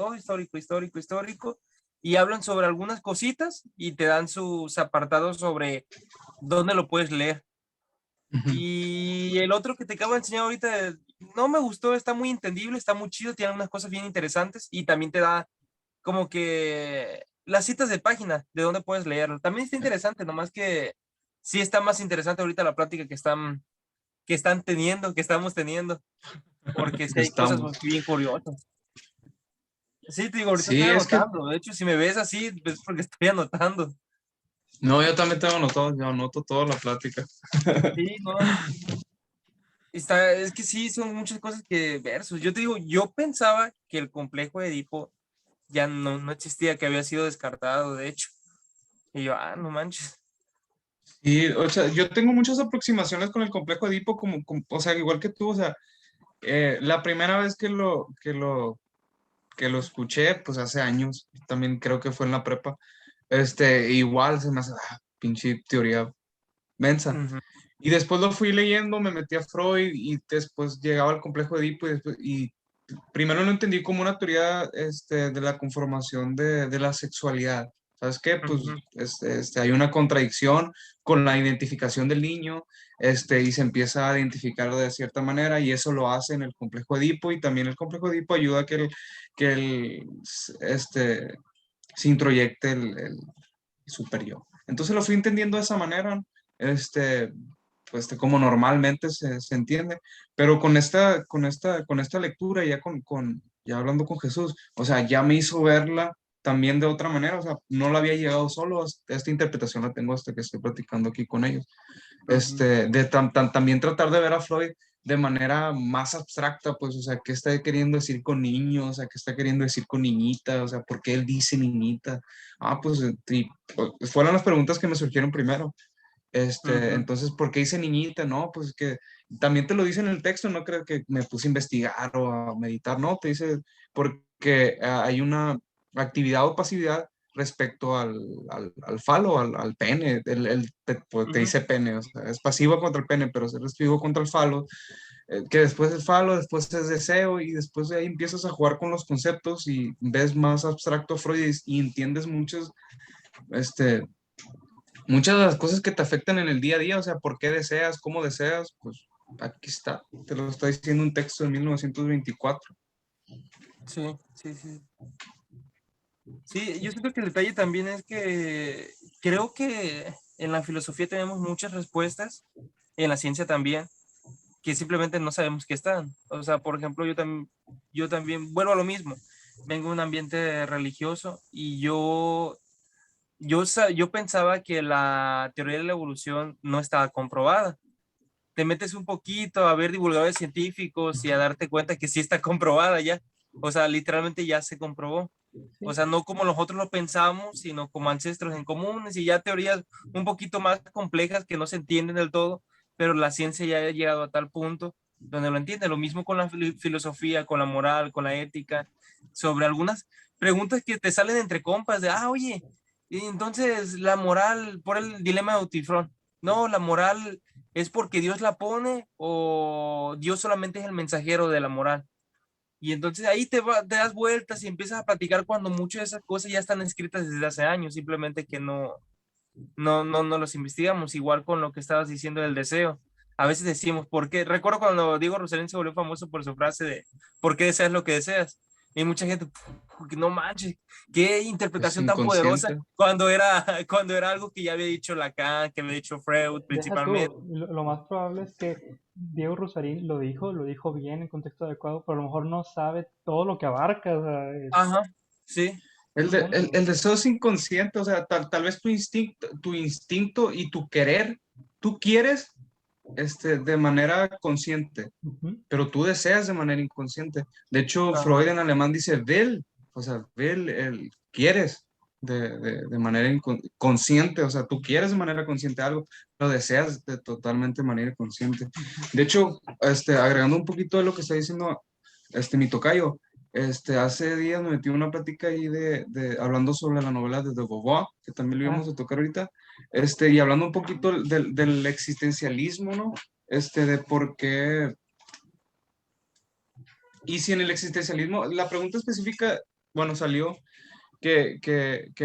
histórico, histórico. Y hablan sobre algunas cositas y te dan sus apartados sobre dónde lo puedes leer. Ujú. Y el otro que te acabo de enseñar ahorita no me gustó, está muy entendible, está muy chido, tiene unas cosas bien interesantes y también te da como que las citas de página de dónde puedes leerlo. También está interesante, nomás que sí está más interesante ahorita la plática que están teniendo, que estamos teniendo, porque sí hay cosas Estamos. bien curiosas. Sí, te digo, ahorita estoy Sí, es que, anotando. De hecho, si me ves así, es porque estoy anotando. no, yo también tengo anotado, yo anoto toda la plática. Sí, no. Es que sí, son muchas cosas que versus. Yo te digo, yo pensaba que el complejo de Edipo ya no existía, que había sido descartado, de hecho. Y yo, no manches. Y, o sea, yo tengo muchas aproximaciones con el complejo de Edipo, o sea, igual que tú, o sea, la primera vez que lo escuché, pues hace años, también creo que fue en la prepa, igual se me hace, pinche teoría mensa. Ujú, Y después lo fui leyendo, me metí a Freud y después llegaba al complejo de Edipo y primero lo entendí como una teoría de la conformación de la sexualidad. ¿Sabes qué? Pues ujú, hay una contradicción con la identificación del niño, y se empieza a identificar de cierta manera y eso lo hace en el complejo de Edipo y también el complejo de Edipo ayuda a que se introyecte el superior. Entonces lo fui entendiendo de esa manera, este, como normalmente se entiende, pero con esta lectura, ya hablando con Jesús, o sea, ya me hizo verla también de otra manera, o sea, no la había llegado solo, esta interpretación la tengo hasta que estoy platicando aquí con ellos, ujú. también tratar de ver a Freud de manera más abstracta, pues, o sea, qué está queriendo decir con niños, o sea, qué está queriendo decir con niñita, o sea, por qué él dice niñita. Pues, fueron las preguntas que me surgieron primero. Ujú, Entonces, ¿por qué dice niñita? No, pues que también te lo dice en el texto, no creo que me puse a investigar o a meditar, no, te dice porque hay una actividad o pasividad respecto al falo, al pene, pues, te ujú, dice pene, o sea, es pasivo contra el pene, pero es reactivo contra el falo, que después es falo, después es deseo y después de ahí empiezas a jugar con los conceptos y ves más abstracto a Freud y entiendes este, muchas de las cosas que te afectan en el día a día, o sea, por qué deseas, cómo deseas, pues aquí está, te lo está diciendo un texto de 1924. sí, sí, sí. Sí, yo siento que el detalle también es que creo que en la filosofía tenemos muchas respuestas, en la ciencia también, que simplemente no sabemos que están. O sea, por ejemplo, yo también vuelvo a lo mismo. Vengo de un ambiente religioso y yo pensaba que la teoría de la evolución no estaba comprobada. Te metes un poquito a ver divulgadores científicos y a darte cuenta que sí está comprobada ya. O sea, literalmente ya se comprobó. O Sí. sea, no como nosotros lo pensamos, sino como ancestros en comunes y ya teorías un poquito más complejas que no se entienden del todo, pero la ciencia ya ha llegado a tal punto donde lo entiende. Lo mismo con la filosofía, con la moral, con la ética, sobre algunas preguntas que te salen entre compas de, oye, y entonces la moral por el dilema de Eutifrón. No, la moral es porque Dios la pone o Dios solamente es el mensajero de la moral. Y entonces ahí te das vueltas y empiezas a platicar cuando muchas de esas cosas ya están escritas desde hace años, simplemente que no los investigamos, igual con lo que estabas diciendo del deseo. A veces decimos, ¿por qué? Recuerdo cuando Diego Rosarín se volvió famoso por su frase de, ¿por qué deseas lo que deseas? Y mucha gente, que no manches, qué Es interpretación tan poderosa inconsciente. cuando era algo que ya había dicho Lacan, que había dicho Freud Deja principalmente. tú, lo más probable es que Diego Rusarín lo dijo bien en contexto adecuado, pero a lo mejor no sabe todo lo que abarca, o sea, Ajá, sí, el mundo. El deseo es inconsciente, o sea, tal vez tu instinto y tu querer, tú quieres de manera consciente, Ujú. pero tú deseas de manera inconsciente. De hecho, Freud ajá, en alemán dice will, o sea, will, el quieres de manera consciente, o sea, tú quieres de manera consciente algo, lo deseas de totalmente manera inconsciente. Ujú. De hecho, agregando un poquito de lo que está diciendo mi tocayo, hace días me metí en una plática ahí hablando sobre la novela de Beauvoir, que también lo íbamos Ah, a tocar ahorita, y hablando un poquito del existencialismo, ¿no? De por qué. Y si en el existencialismo, la pregunta específica, bueno, salió que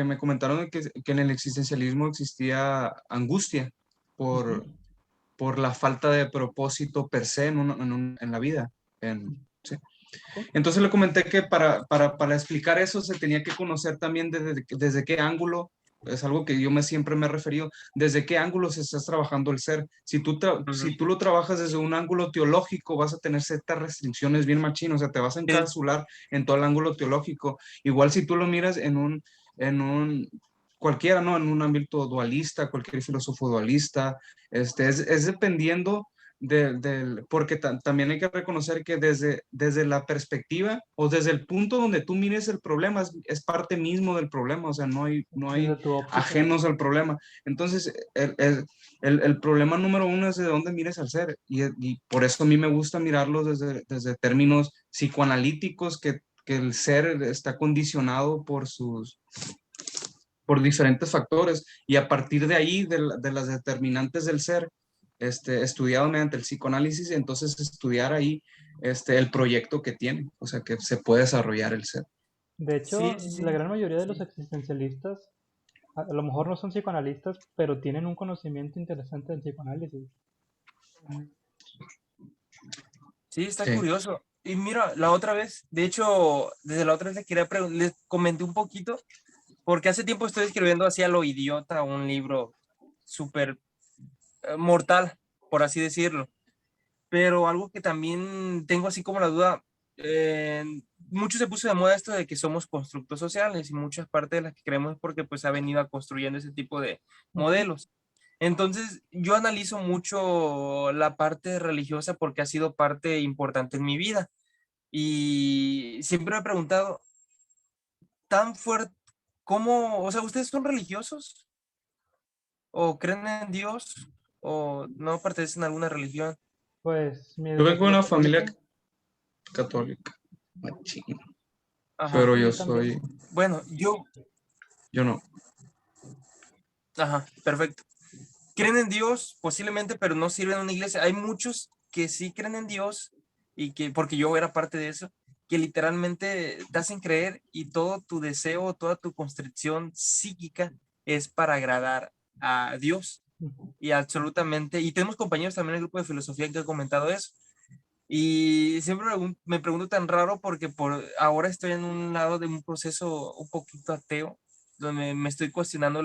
me comentaron que en el existencialismo existía angustia ujú. por la falta de propósito per se en la vida. Sí. Sí. Entonces le comenté que para explicar eso se tenía que conocer también desde qué ángulo, es algo que siempre me he referido, desde qué ángulo se estás trabajando el ser. ujú, Si tú lo trabajas desde un ángulo teológico, vas a tener ciertas restricciones bien machinas, o sea, te vas a sí, encapsular en todo el ángulo teológico. Igual si tú lo miras cualquiera, ¿no? En un ámbito dualista, cualquier filósofo dualista, es dependiendo porque también hay que reconocer que desde la perspectiva o desde el punto donde tú mires el problema es parte mismo del problema, o sea, no hay Desde tu óptica. ajenos al problema. Entonces, el problema número uno es de dónde mires al ser y por eso a mí me gusta mirarlo desde términos psicoanalíticos, que el ser está condicionado por diferentes factores y a partir de ahí, de las determinantes del ser, estudiado mediante el psicoanálisis, entonces estudiar ahí el proyecto que tiene, o sea, que se puede desarrollar el ser. De sí, hecho, sí, la sí, gran mayoría de los sí. existencialistas a lo mejor no son psicoanalistas, pero tienen un conocimiento interesante del psicoanálisis. Sí, está Sí, curioso. Y mira, la otra vez, de hecho, desde la otra vez les comenté un poquito, porque hace tiempo estoy escribiendo así a lo idiota un libro súper mortal, por así decirlo. Pero algo que también tengo así como la duda, eh, mucho se puso de moda esto de que somos constructos sociales y muchas partes de las que creemos es porque pues ha venido construyendo ese tipo de Ujú. modelos. Entonces, yo analizo mucho la parte religiosa porque ha sido parte importante en mi vida y siempre me he preguntado, tan fuerte, ¿cómo, o sea, ustedes son religiosos o creen en Dios o no pertenecen a alguna religión? Pues mi yo vengo de educación una familia católica, católica, machín, Ajá. pero sí, yo también. Bueno, yo no. ajá, perfecto. Creen en Dios, posiblemente, pero no sirven en una iglesia. Hay muchos que sí creen en Dios y que, porque yo era parte de eso, que literalmente te hacen creer y todo tu deseo, toda tu constricción psíquica es para agradar a Dios Ujú. y absolutamente. Y tenemos compañeros también en el grupo de filosofía que han comentado eso. Y siempre me pregunto tan raro porque por ahora estoy en un lado de un proceso un poquito ateo, donde me estoy cuestionando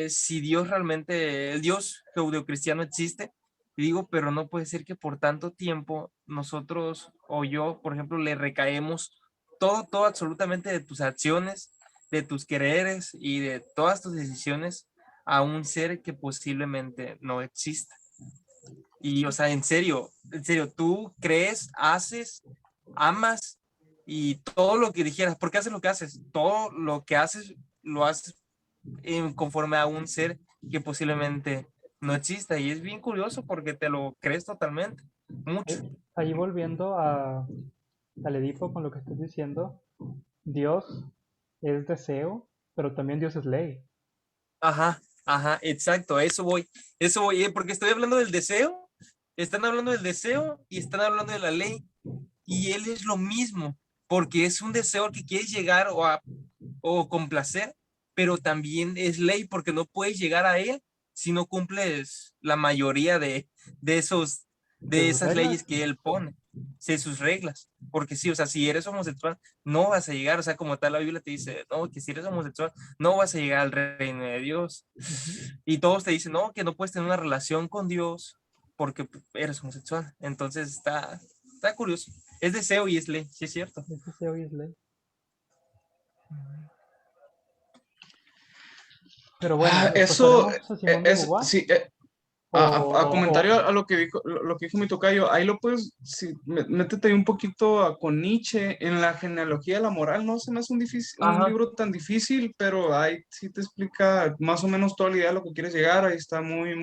si Dios realmente, el Dios judeocristiano existe. Y digo, pero no puede ser que por tanto tiempo nosotros o yo, por ejemplo, le recaemos todo absolutamente de tus acciones, de tus quereres y de todas tus decisiones a un ser que posiblemente no exista. Y, o sea, en serio, tú crees, haces, amas y todo lo que dijeras, ¿por qué haces lo que haces? Todo lo que haces, lo haces conforme a un ser que posiblemente no exista. Y es bien curioso porque te lo crees totalmente, mucho. Ahí volviendo al Edipo con lo que estás diciendo, Dios es deseo, pero también Dios es ley. Ajá, exacto, eso voy, porque estoy hablando del deseo, están hablando del deseo y están hablando de la ley, y él es lo mismo, porque es un deseo al que quieres llegar o complacer, pero también es ley porque no puedes llegar a él si no cumples la mayoría de esos, De de sus esas leyes reglas. que él pone. sé sus reglas, porque sí, o sea, si eres homosexual, no vas a llegar, o sea, como tal la Biblia te dice, no, que si eres homosexual, no vas a llegar al reino de Dios. Ujú. Y todos te dicen, no, que no puedes tener una relación con Dios porque eres homosexual. Entonces está curioso. Es deseo y es ley, sí es cierto. Ese se hoy es ley. Pero bueno, Eso pasaremos a Simón de es, Beauvoir sí, a o comentario a lo que dijo, lo que dijo mi tocayo, ahí lo puedes, sí, métete ahí un poquito con Nietzsche, en la genealogía de la moral, no se me hace un Ajá. libro tan difícil, pero ahí sí te explica más o menos toda la idea de lo que quieres llegar, ahí está muy,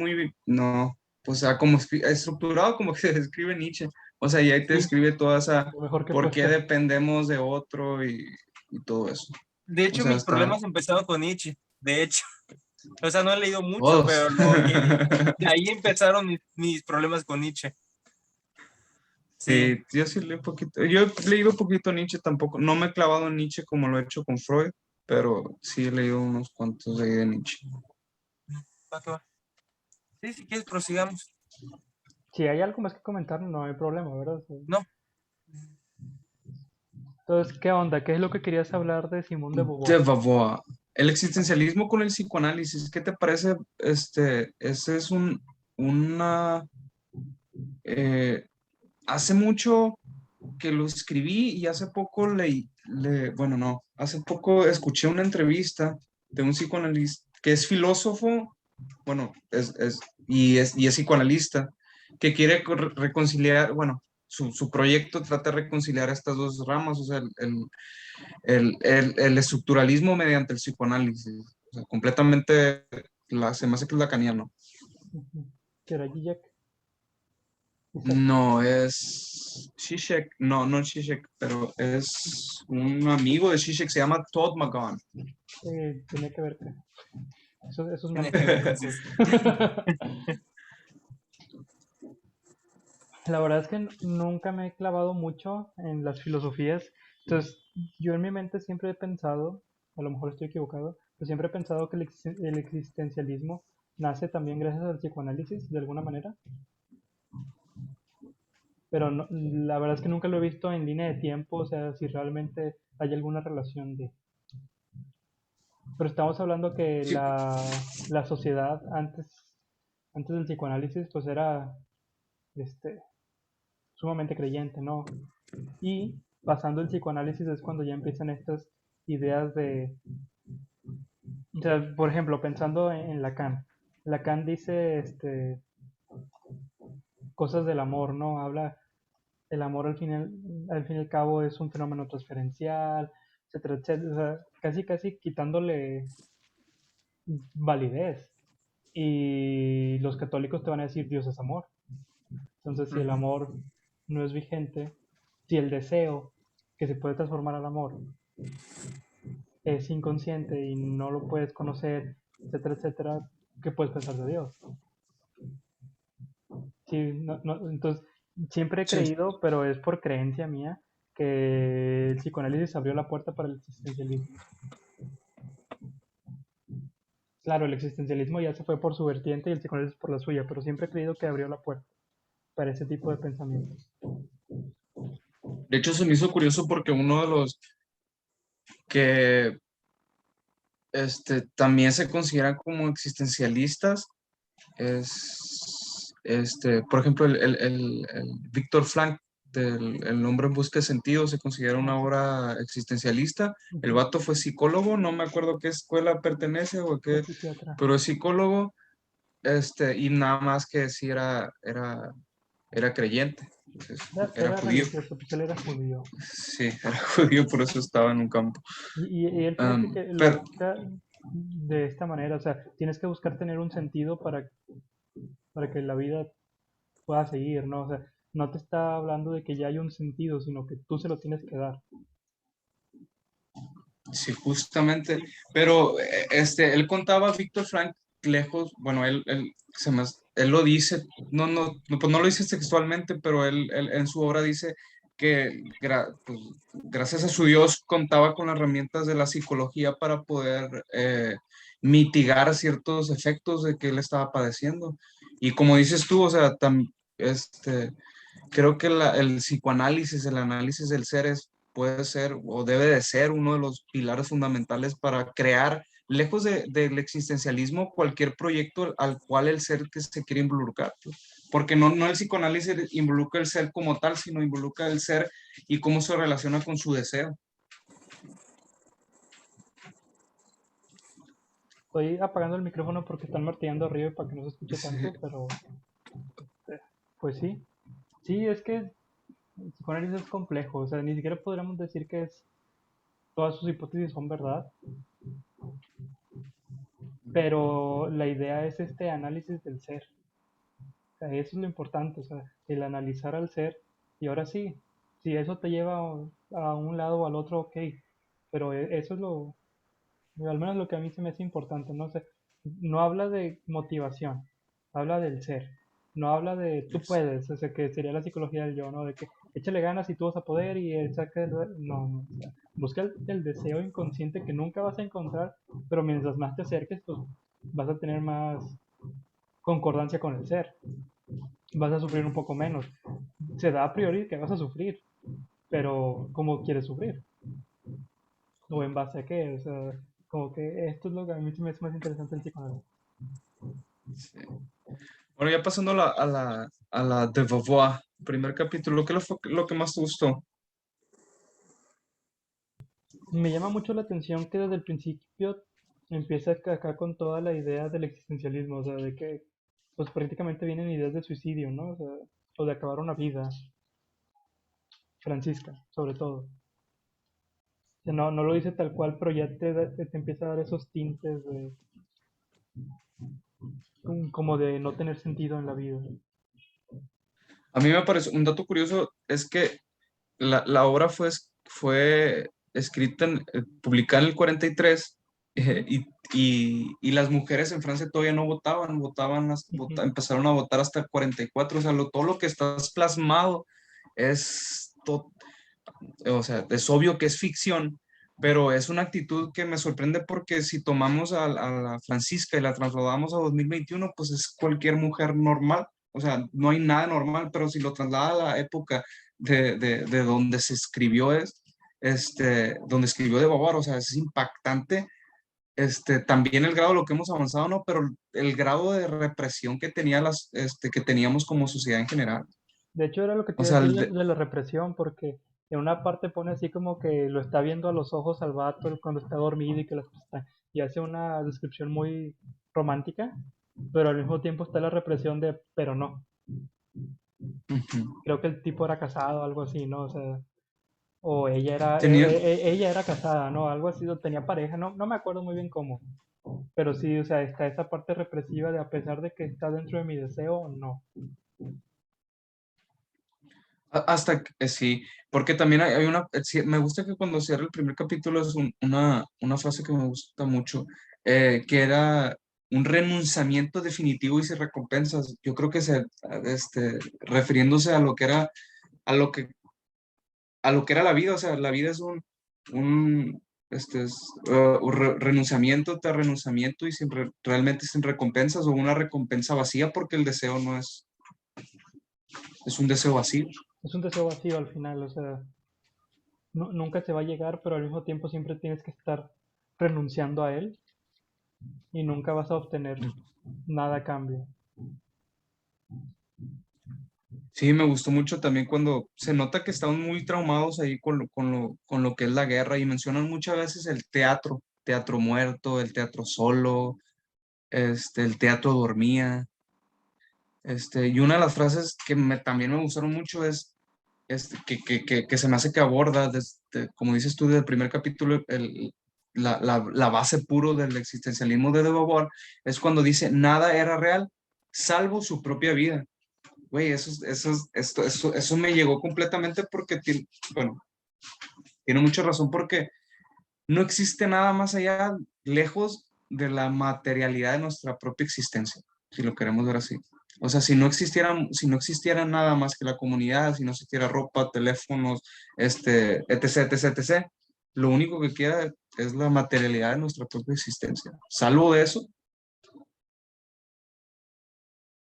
no, o sea, como estructurado como que se describe Nietzsche, o sea, y ahí te sí, describe toda esa, lo mejor que por puede qué ser. dependemos de otro y todo eso, De o hecho, sea, mis está, problemas empezaron con Nietzsche. De hecho, o sea, no he leído mucho, todos. pero lo que de ahí empezaron mis problemas con Nietzsche. Sí, Sí, yo sí leo un poquito. Yo he leído un poquito Nietzsche tampoco. No me he clavado en Nietzsche como lo he hecho con Freud, pero sí he leído unos cuantos de ahí de Nietzsche. va que va. Sí, si quieres, prosigamos. Si hay algo más que comentar, no hay problema, ¿verdad? No, Entonces, ¿qué onda? ¿Qué es lo que querías hablar de Simón de De Beauvoir? Beauvoir. El Ajá. existencialismo con el psicoanálisis, ¿qué te parece? Ese es una... eh, hace mucho que lo escribí y hace poco bueno, no, hace poco escuché una entrevista de un psicoanalista que es filósofo, bueno, y es psicoanalista, que quiere reconciliar, bueno, su proyecto trata de reconciliar estas dos ramas, o sea, el estructuralismo mediante el psicoanálisis, o sea, completamente, se me hace que es lacaniano. Ujú. ¿Que era Zizek? Zizek. No, es Zizek, no Zizek, pero es un amigo de Zizek, se llama Todd McGon. Tiene que ver que esos tiene mentes que son ver. otra cosa. La verdad es que nunca me he clavado mucho en las filosofías. Entonces, yo en mi mente siempre he pensado, a lo mejor estoy equivocado, pero siempre he pensado que el existencialismo nace también gracias al psicoanálisis, de alguna manera. Pero la verdad es que nunca lo he visto en línea de tiempo, o sea, si realmente hay alguna relación de... Pero estamos hablando que Sí, la sociedad antes del psicoanálisis, pues era este, sumamente creyente, ¿no? Y pasando el psicoanálisis es cuando ya empiezan estas ideas de, o sea, por ejemplo, pensando en Lacan. Lacan dice cosas del amor, ¿no? Habla, el amor al fin y al cabo es un fenómeno transferencial, etcétera, etcétera, o sea, casi quitándole validez. Y los católicos te van a decir Dios es amor. Entonces, si el Ujú. amor no es vigente, si el deseo que se puede transformar al amor es inconsciente y no lo puedes conocer, etcétera, etcétera, ¿qué puedes pensar de Dios? Sí, entonces, siempre he sí, creído, pero es por creencia mía, que el psicoanálisis abrió la puerta para el existencialismo. Claro, el existencialismo ya se fue por su vertiente y el psicoanálisis por la suya, pero siempre he creído que abrió la puerta para ese tipo de pensamientos. de hecho se me hizo curioso porque uno de los que también se consideran como existencialistas es, por ejemplo, el Víctor Frank, El hombre en busca de sentido, se considera Ah, una sí. obra existencialista. El Ujú. vato fue psicólogo, no me acuerdo qué escuela pertenece o a Es qué, psiquiatra. pero es psicólogo, y nada más que sí era creyente, entonces, era Era judío. religioso, pues él era judío. Sí, era judío, por eso estaba en un campo. Y él fíjate que lo Pero explica de esta manera, o sea, tienes que buscar tener un sentido para que la vida pueda seguir, ¿no? O sea, no te está hablando de que ya hay un sentido, sino que tú se lo tienes que dar. sí, justamente, pero él contaba, Víctor Frank, lejos, bueno, él lo dice, pues no lo dice textualmente, pero él en su obra dice que pues, gracias a su Dios contaba con las herramientas de la psicología para poder mitigar ciertos efectos de que él estaba padeciendo. Y como dices tú, o sea, este, creo que el psicoanálisis, el análisis del ser puede ser o debe de ser uno de los pilares fundamentales para crear, lejos del existencialismo, cualquier proyecto al cual el ser que se quiere involucrar, pues. Porque no el psicoanálisis involucra el ser como tal, sino involucra el ser y cómo se relaciona con su deseo. Estoy apagando el micrófono porque están martillando arriba para que no se escuche Sí. tanto, pero pues sí. Sí, es que el psicoanálisis es complejo, o sea, ni siquiera podríamos decir que todas sus hipótesis son verdad, pero la idea es este análisis del ser. O sea, eso es lo importante, o sea, el analizar al ser. Y ahora sí, si eso te lleva a un lado o al otro, ok, pero eso es al menos lo que a mí se me hace importante, no sé, no habla de motivación, habla del ser, no habla de tú puedes, o sea, que sería la psicología del yo, ¿no? De que échale ganas y tú vas a poder y él saca no, o sea, busca el deseo inconsciente que nunca vas a encontrar, pero mientras más te acerques, pues vas a tener más concordancia con el ser, vas a sufrir un poco menos. Se da a priori que vas a sufrir, pero ¿cómo quieres sufrir? ¿O en base a qué? O sea, como que esto es lo que a mí se me hace más interesante el psicoanálisis. Sí. Bueno, ya pasando a la de Beauvoir, primer capítulo, ¿qué fue lo que más te gustó? Me llama mucho la atención que desde el principio empieza acá con toda la idea del existencialismo, o sea, de que pues prácticamente vienen ideas de suicidio, ¿no? O sea, o de acabar una vida, Francisca, sobre todo. O sea, no lo dice tal cual, pero ya te empieza a dar esos tintes de como de no tener sentido en la vida. A mí me parece, un dato curioso es que la obra fue escrita, publicada en el 43, y las mujeres en Francia todavía no votaban, Ujú. empezaron a votar hasta el 44, o sea, todo lo que está plasmado es, o sea, es obvio que es ficción, pero es una actitud que me sorprende porque si tomamos a la Francisca y la trasladamos a 2021, pues es cualquier mujer normal, o sea, no hay nada normal, pero si lo traslada a la época de donde se escribió, donde escribió de Beauvoir, o sea, es impactante, también el grado de lo que hemos avanzado, ¿no? Pero el grado de represión que teníamos como sociedad en general. De hecho, era lo que te O iba a sea, decir de la represión, porque en una parte pone así como que lo está viendo a los ojos al vato cuando está dormido y que y hace una descripción muy romántica, pero al mismo tiempo está la represión de, pero no. ujú. Creo que el tipo era casado o algo así, ¿no? O sea, o ella era, Tenía, ella era casada, ¿no? Algo así, o tenía pareja, no me acuerdo muy bien cómo. Pero sí, o sea, está esa parte represiva de a pesar de que está dentro de mi deseo, no. Hasta que, sí, porque también hay una, sí, me gusta que cuando cierra el primer capítulo es una frase que me gusta mucho, que era un renunciamiento definitivo y sin recompensas. Yo creo que refiriéndose a lo que era, a lo que, a lo que era la vida, o sea, la vida es un, un renunciamiento tras renunciamiento y realmente sin recompensas o una recompensa vacía porque el deseo no es un deseo vacío. Es un deseo vacío al final, o sea, nunca se va a llegar, pero al mismo tiempo siempre tienes que estar renunciando a él y nunca vas a obtener nada a cambio. Sí, me gustó mucho también cuando se nota que estamos muy traumados ahí con lo que es la guerra y mencionan muchas veces el teatro muerto, el teatro solo, el teatro dormía, y una de las frases que también me gustaron mucho es que se me hace que aborda, como dices tú, del primer capítulo, la base puro del existencialismo de Beauvoir, es cuando dice, nada era real, salvo su propia vida. Güey, eso me llegó completamente porque bueno, tiene mucha razón porque no existe nada más allá, lejos de la materialidad de nuestra propia existencia, si lo queremos ver así. O sea, si no existiera nada más que la comunidad, si no existiera ropa, teléfonos, etc., etc., etc., lo único que queda es la materialidad de nuestra propia existencia. Salvo de eso,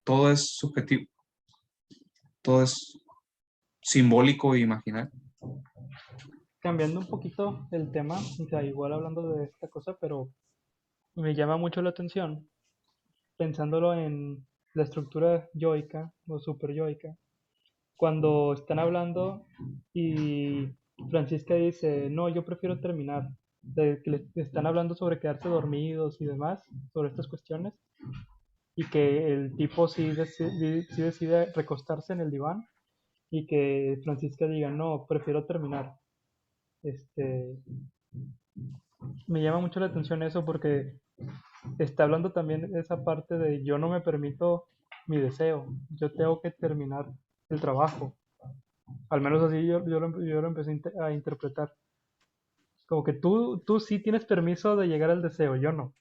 todo es subjetivo, todo es simbólico e imaginario. Cambiando un poquito el tema, o sea, igual hablando de esta cosa, pero me llama mucho la atención, pensándolo en la estructura yoica o super yoica, cuando están hablando y Francisca dice, no, yo prefiero terminar, de que le están hablando sobre quedarse dormidos y demás, sobre estas cuestiones, y que el tipo sí decide recostarse en el diván y que Francisca diga, no, prefiero terminar. Este, me llama mucho la atención eso porque está hablando también de esa parte de yo no me permito mi deseo, yo tengo que terminar el trabajo. Al menos así yo lo empecé a interpretar. Como que tú sí tienes permiso de llegar al deseo, yo no.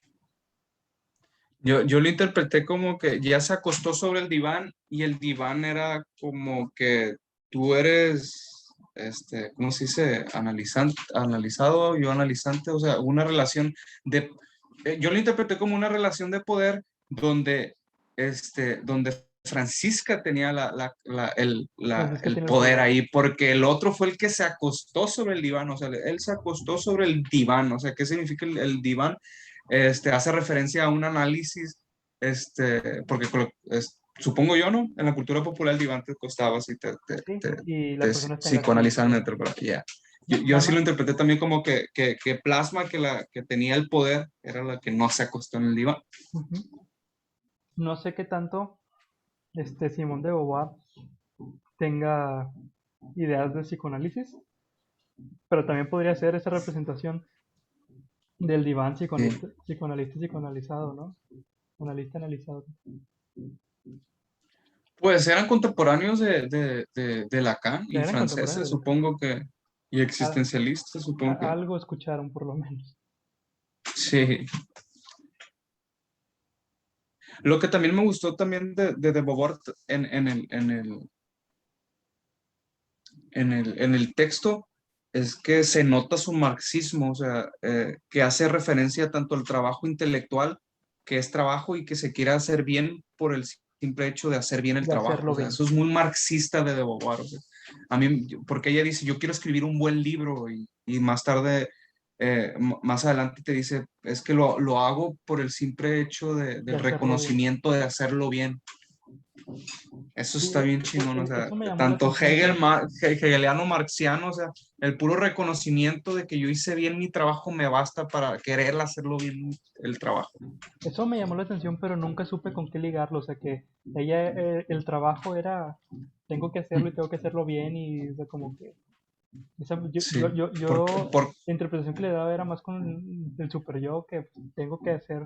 Yo lo interpreté como que ya se acostó sobre el diván y el diván era como que tú eres, ¿cómo se dice? Analizado, yo analizante, o sea, una relación de, yo lo interpreté como una relación de poder donde, donde Francisca tenía Francisca el tiene el poder poder. ahí, porque el otro fue el que se acostó sobre el diván, o sea, él se acostó sobre el diván, o sea, ¿qué significa el diván? Hace referencia a un análisis, porque supongo yo, ¿no? En la cultura popular el diván te acostabas y Sí, y la te persona está en la silla. psicoanalizaban, ya. Yo Nada así lo más. interpreté también como que plasma que tenía el poder era la que no se acostó en el diván. Ujú. No sé qué tanto Simón de Beauvoir tenga ideas de psicoanálisis, pero también podría ser esa representación del diván Sí. psicoanalista psicoanalizado, ¿no? Analista analizado. Pues eran contemporáneos de Lacan y Eran franceses, contemporáneos de Lacan. supongo que, y A- existencialistas, supongo que. Algo escucharon por lo menos. Sí. Lo que también me gustó también de Beauvoir en el texto es que se nota su marxismo, o sea, que hace referencia tanto al trabajo intelectual, que es trabajo y que se quiere hacer bien por el simple hecho de hacer bien el De trabajo. hacerlo O sea, bien. eso es muy marxista de Beauvoir. O sea, a mí, porque ella dice, yo quiero escribir un buen libro y más tarde, más adelante te dice, es que lo hago por el simple hecho De del hacerlo bien. reconocimiento de hacerlo bien. Eso Sí, está bien chingón, o sea, eso me llamó la tanto atención, pero hegeliano, marxiano, o sea, el puro reconocimiento de que yo hice bien mi trabajo me basta para querer hacerlo bien el trabajo. eso me llamó la atención, pero nunca supe con qué ligarlo. O sea, que ella, el trabajo era, tengo que hacerlo y tengo que hacerlo bien y o sea, como que Sí, la interpretación que le daba era más con el super yo, que tengo que hacer,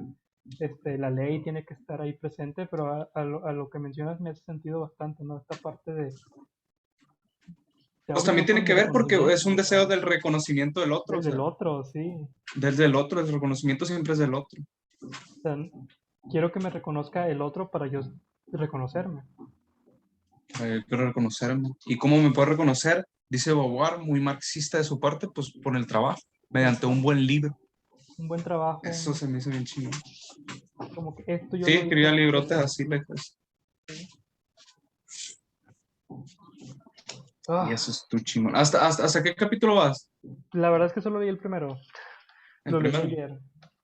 la ley tiene que estar ahí presente, pero a lo que mencionas me hace sentido bastante, ¿no? Esta parte de, te hago pues bien también tiene por mi que ver porque es reconocimiento, un o deseo sea, del reconocimiento del otro, o sea, del otro, sí. desde el otro, el reconocimiento siempre es del otro. O sea, quiero que me reconozca el otro para yo reconocerme. Quiero reconocerme. ¿Y cómo me puedo reconocer? Dice Beauvoir, muy marxista de su parte, pues por el trabajo, mediante un buen libro. Un buen trabajo, Eso se me hizo bien chingón. como que esto yo Sí, lo hice escribía porque librotes así, lejos. Y ah, eso es tu chingón. ¿Hasta qué capítulo vas? la verdad es que solo leí el primero. ¿El Lo leí primero? ayer.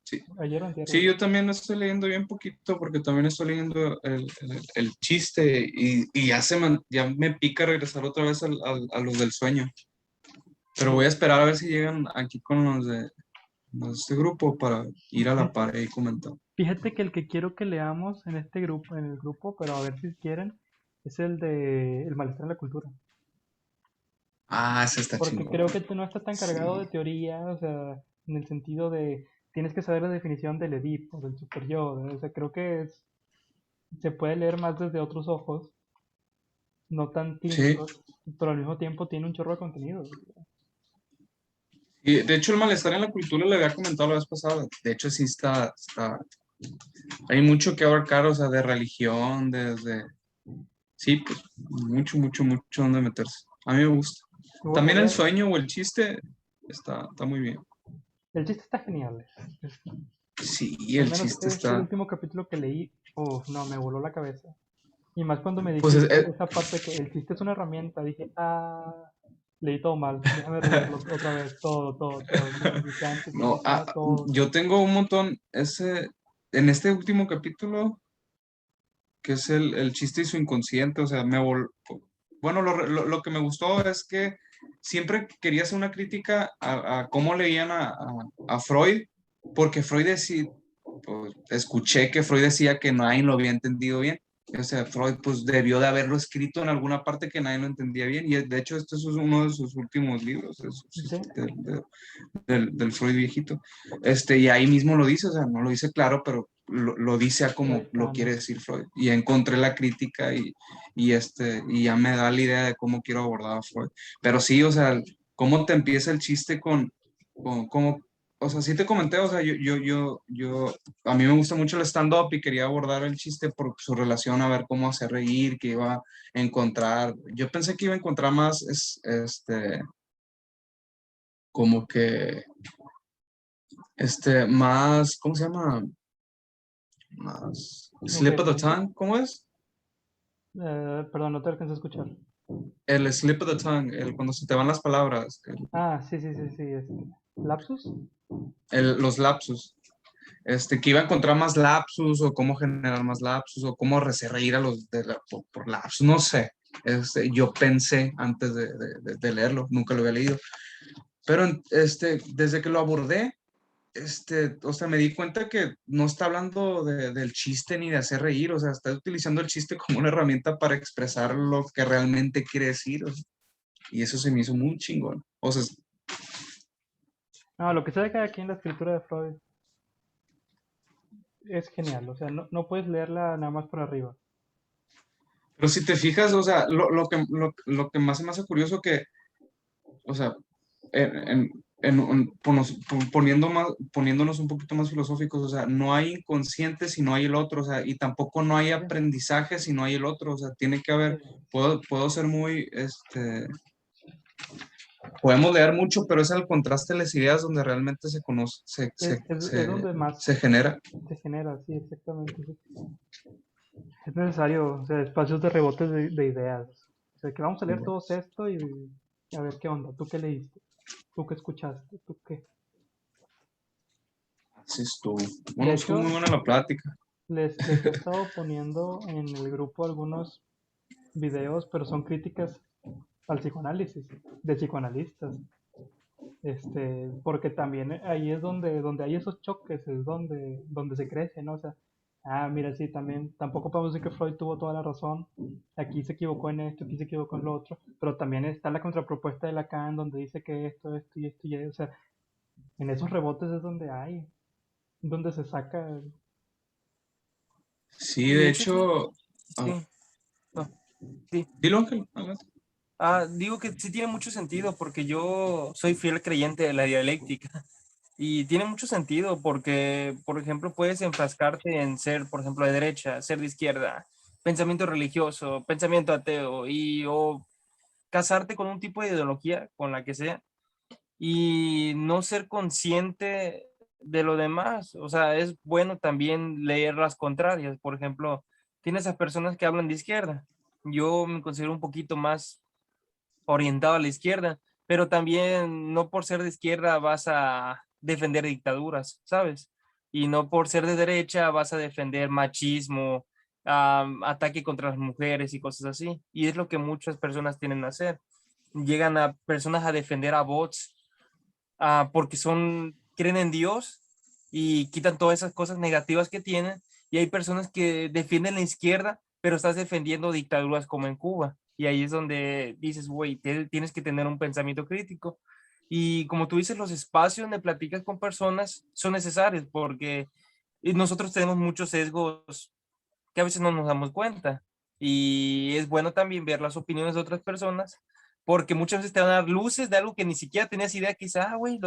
Sí. Ayer o antier lo Sí, leí. yo también estoy leyendo bien poquito porque también estoy leyendo el chiste y ya me pica regresar otra vez a los del sueño. Pero voy a esperar a ver si llegan aquí con los de este grupo para ir a la par y comentar. Fíjate que el que quiero que leamos en este grupo, en el grupo, pero a ver si quieren, es el de El malestar en la cultura. Ah, ese está Porque chingón. creo que no está tan cargado de Sí. teoría, o sea, en el sentido de tienes que saber la definición del Edipo, del super yo, o sea, creo que se puede leer más desde otros ojos, no tan Sí. clínicos, pero al mismo tiempo tiene un chorro de contenido. Y de hecho el malestar en la cultura le había comentado la vez pasada. De hecho sí hay mucho que abarcar, o sea, de religión, sí, pues mucho, mucho, mucho donde meterse. A mí me gusta. También el sueño o el chiste está muy bien. El chiste está genial. Sí, Al el menos chiste este está. último capítulo que leí, no, me voló la cabeza. Y más cuando me Pues dijiste esa parte que el chiste es una herramienta, dije, leí todo mal, déjame releerlo otra vez, todo, lo que dijiste antes y no, luego, todo. yo tengo un montón, en este último capítulo, que es el chiste y su inconsciente, o sea, bueno, lo que me gustó es que siempre quería hacer una crítica a cómo leían a Freud, porque Freud decía, pues, escuché que Freud decía que nadie lo había entendido bien. O sea, Freud pues debió de haberlo escrito en alguna parte que nadie lo entendía bien, y de hecho este es uno de sus últimos libros, Sí, del Freud viejito. Y ahí mismo lo dice, o sea, no lo dice claro, pero lo dice a como lo cercano. quiere decir Freud. Y encontré la crítica y ya me da la idea de cómo quiero abordar a Freud. Pero sí, o sea, cómo te empieza el chiste cómo, o sea, sí te comenté, o sea, a mí me gusta mucho el stand-up y quería abordar el chiste por su relación, a ver cómo hacer reír, que iba a encontrar. Yo pensé que iba a encontrar más, como que más, ¿cómo se llama? Más Ok, slip of the tongue, ¿cómo es? perdón, no te alcancé a escuchar. El slip of the tongue, cuando se te van las palabras, Sí, ¿lapsus? los lapsus. Que iba a encontrar más lapsus o cómo generar más lapsus o cómo hacer reír a los por lapsus, no sé. Yo pensé antes de leerlo, nunca lo había leído, pero desde que lo abordé, o sea, me di cuenta que no está hablando del chiste ni de hacer reír, o sea, está utilizando el chiste como una herramienta para expresar lo que realmente quiere decir, o sea, y eso se me hizo muy chingón. O sea, No, lo que sea de cada quien, la escritura de Freud es genial, o sea, no puedes leerla nada más por arriba. pero si te fijas, o sea, lo que más se me hace curioso que, o sea, poniéndonos un poquito más filosóficos, o sea, no hay inconsciente si no hay el otro, o sea, y tampoco no hay Sí, aprendizaje si no hay el otro, o sea, tiene que sí. haber, puedo ser muy, podemos leer mucho, pero es el contraste de las ideas donde realmente se conoce, Es donde más se genera. se genera, sí, exactamente. Sí. Es necesario, o sea, espacios de rebotes de ideas. O sea, que vamos a leer todos esto y a ver qué onda. ¿Tú qué leíste? ¿Tú qué escuchaste? ¿Tú qué? Así estuvo. De Bueno, estuvo muy hecho, buena la plática. les he estado poniendo en el grupo algunos videos, pero son críticas al psicoanálisis, de psicoanalistas. Porque también ahí es donde hay esos choques, es donde se crece, ¿no? O sea, mira, sí, también, tampoco podemos decir que Freud tuvo toda la razón, aquí se equivocó en esto, aquí se equivocó en lo otro, pero también está la contrapropuesta de Lacan, donde dice que esto y o sea, en esos rebotes es donde se saca, Sí, Y de de hecho, sí, hecho, ah, sí, no, sí. dilo, Ángel. Adelante. Digo que sí tiene mucho sentido porque yo soy fiel creyente de la dialéctica y tiene mucho sentido porque, por ejemplo, puedes enfrascarte en ser, por ejemplo, de derecha, ser de izquierda, pensamiento religioso, pensamiento ateo o casarte con un tipo de ideología, con la que sea, y no ser consciente de lo demás. O sea, es bueno también leer las contrarias. Por ejemplo, tienes a personas que hablan de izquierda. Yo me considero un poquito más orientado a la izquierda, pero también no por ser de izquierda vas a defender dictaduras, ¿sabes? Y no por ser de derecha vas a defender machismo, ataque contra las mujeres y cosas así. Y es lo que muchas personas tienen a hacer. Llegan a personas a defender a bots porque creen en Dios y quitan todas esas cosas negativas que tienen. Y hay personas que defienden la izquierda, pero estás defendiendo dictaduras como en Cuba. Y ahí es donde dices, güey, tienes que tener un pensamiento crítico. Y como tú dices, los espacios donde platicas con personas son necesarios porque nosotros tenemos muchos sesgos que a veces no nos damos cuenta. Y es bueno también ver las opiniones de otras personas, porque muchas veces te van a dar luces de algo que ni siquiera tenías idea, quizá, güey,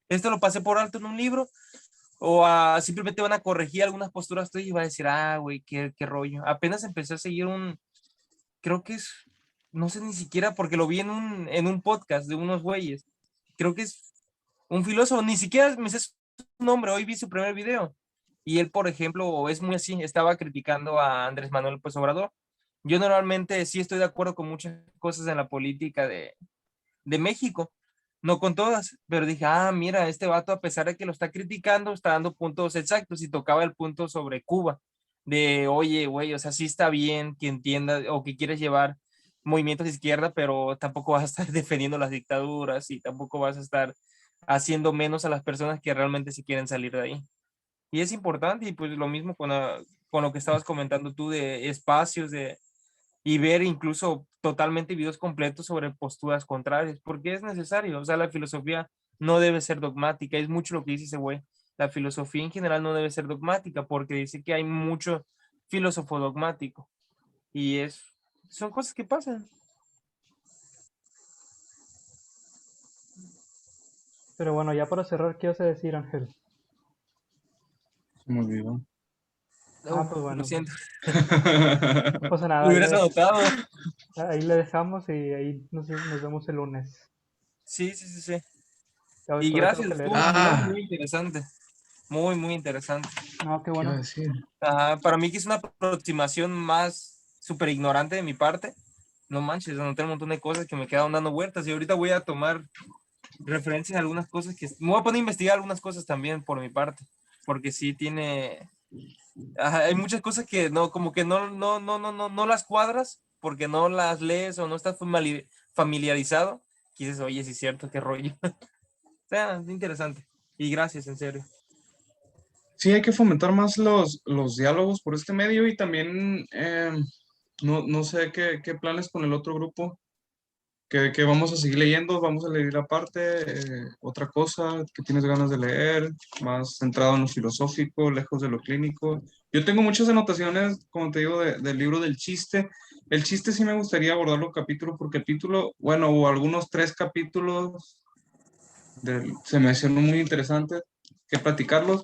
esto lo pasé por alto en un libro, o simplemente van a corregir algunas posturas tuyas y van a decir, güey, qué rollo. Apenas empecé a seguir creo que no sé ni siquiera, porque lo vi en un podcast de unos güeyes, creo que es un filósofo, ni siquiera me sé su nombre, hoy vi su primer video. Y él, por ejemplo, es muy así, estaba criticando a Andrés Manuel López Obrador Yo normalmente sí estoy de acuerdo con muchas cosas en la política de México, no con todas, pero dije, mira, este vato, a pesar de que lo está criticando, está dando puntos exactos y tocaba el punto sobre Cuba, de, oye, güey, o sea, sí está bien que entienda o que quieres llevar movimientos de izquierda, pero tampoco vas a estar defendiendo las dictaduras y tampoco vas a estar haciendo menos a las personas que realmente se quieren salir de ahí. Y es importante, y pues lo mismo con lo que estabas comentando tú de espacios, y ver incluso totalmente videos completos sobre posturas contrarias, porque es necesario. O sea, la filosofía no debe ser dogmática, es mucho lo que dice ese güey. La filosofía en general no debe ser dogmática, porque dice que hay mucho filósofo dogmático, y son cosas que pasan. Pero bueno, ya para cerrar, ¿qué vas a decir, Ángel? Se me olvidó. Pues Lo bueno, siento, no pasa nada, lo hubieras anotado. ahí le dejamos y ahí nos vemos el lunes. Sí, sí, sí, sí. Ya ves, Y todavía tengo gracias, que leer estuvo eso. muy, muy interesante. Muy, muy interesante. No, qué ¿Qué iba a bueno. decir? Para mí que es una aproximación más súper ignorante de mi parte. No manches, anoté un montón de cosas que me quedaron dando vueltas y ahorita voy a tomar referencias a algunas cosas me voy a poner a investigar algunas cosas también por mi parte, porque sí hay muchas cosas que no, como que no las cuadras porque no las lees o no estás familiarizado. Y dices, oye, sí es cierto, qué rollo. O sea, es interesante. Y gracias, en serio. Sí, hay que fomentar más los diálogos por este medio y también, no sé qué planes con el otro grupo, que vamos a seguir leyendo, vamos a leer aparte, otra cosa que tienes ganas de leer, más centrado en lo filosófico, lejos de lo clínico. Yo tengo muchas anotaciones, como te digo, del libro del chiste. El chiste sí me gustaría abordarlo capítulo por capítulo, bueno, o algunos 3 capítulos se me hicieron muy interesantes que platicarlos.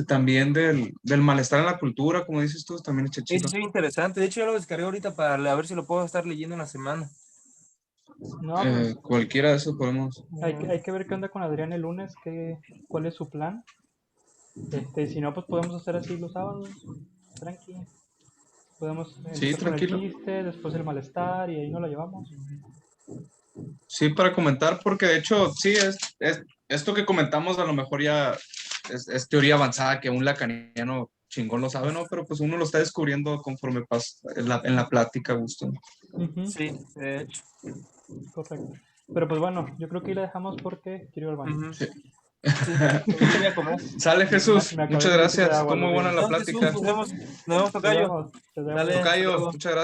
También del malestar en la cultura, como dices tú, también está Eso chido. es interesante. De hecho, yo lo descargué ahorita para a ver si lo puedo estar leyendo en la semana. No, pues Cualquiera de esos podemos. hay que ver qué onda con Adrián el lunes, cuál es su plan. Si no, pues podemos hacer así los sábados, tranqui. Podemos Sí, empezar con el tranquilo. chiste, después el malestar y ahí nos lo llevamos. Sí, para comentar, porque de hecho, sí, esto que comentamos a lo mejor ya es teoría avanzada que un lacaniano chingón lo sabe, ¿no? Pero pues uno lo está descubriendo conforme pasa en la plática, gusto. Ujú, Sí, de hecho. correcto. Pero pues bueno, yo creo que ahí la dejamos porque quiero ir al baño. Ujú. Sí. Sí, me gustaría comer. Sale Jesús, Me acabé muchas un poquito de gracias. agua, Estuvo los muy buena la vientos. No, Jesús, plática. nos vemos, Nos tocayo. vemos, nos vemos. Dale, hasta Tocayo, luego. muchas gracias.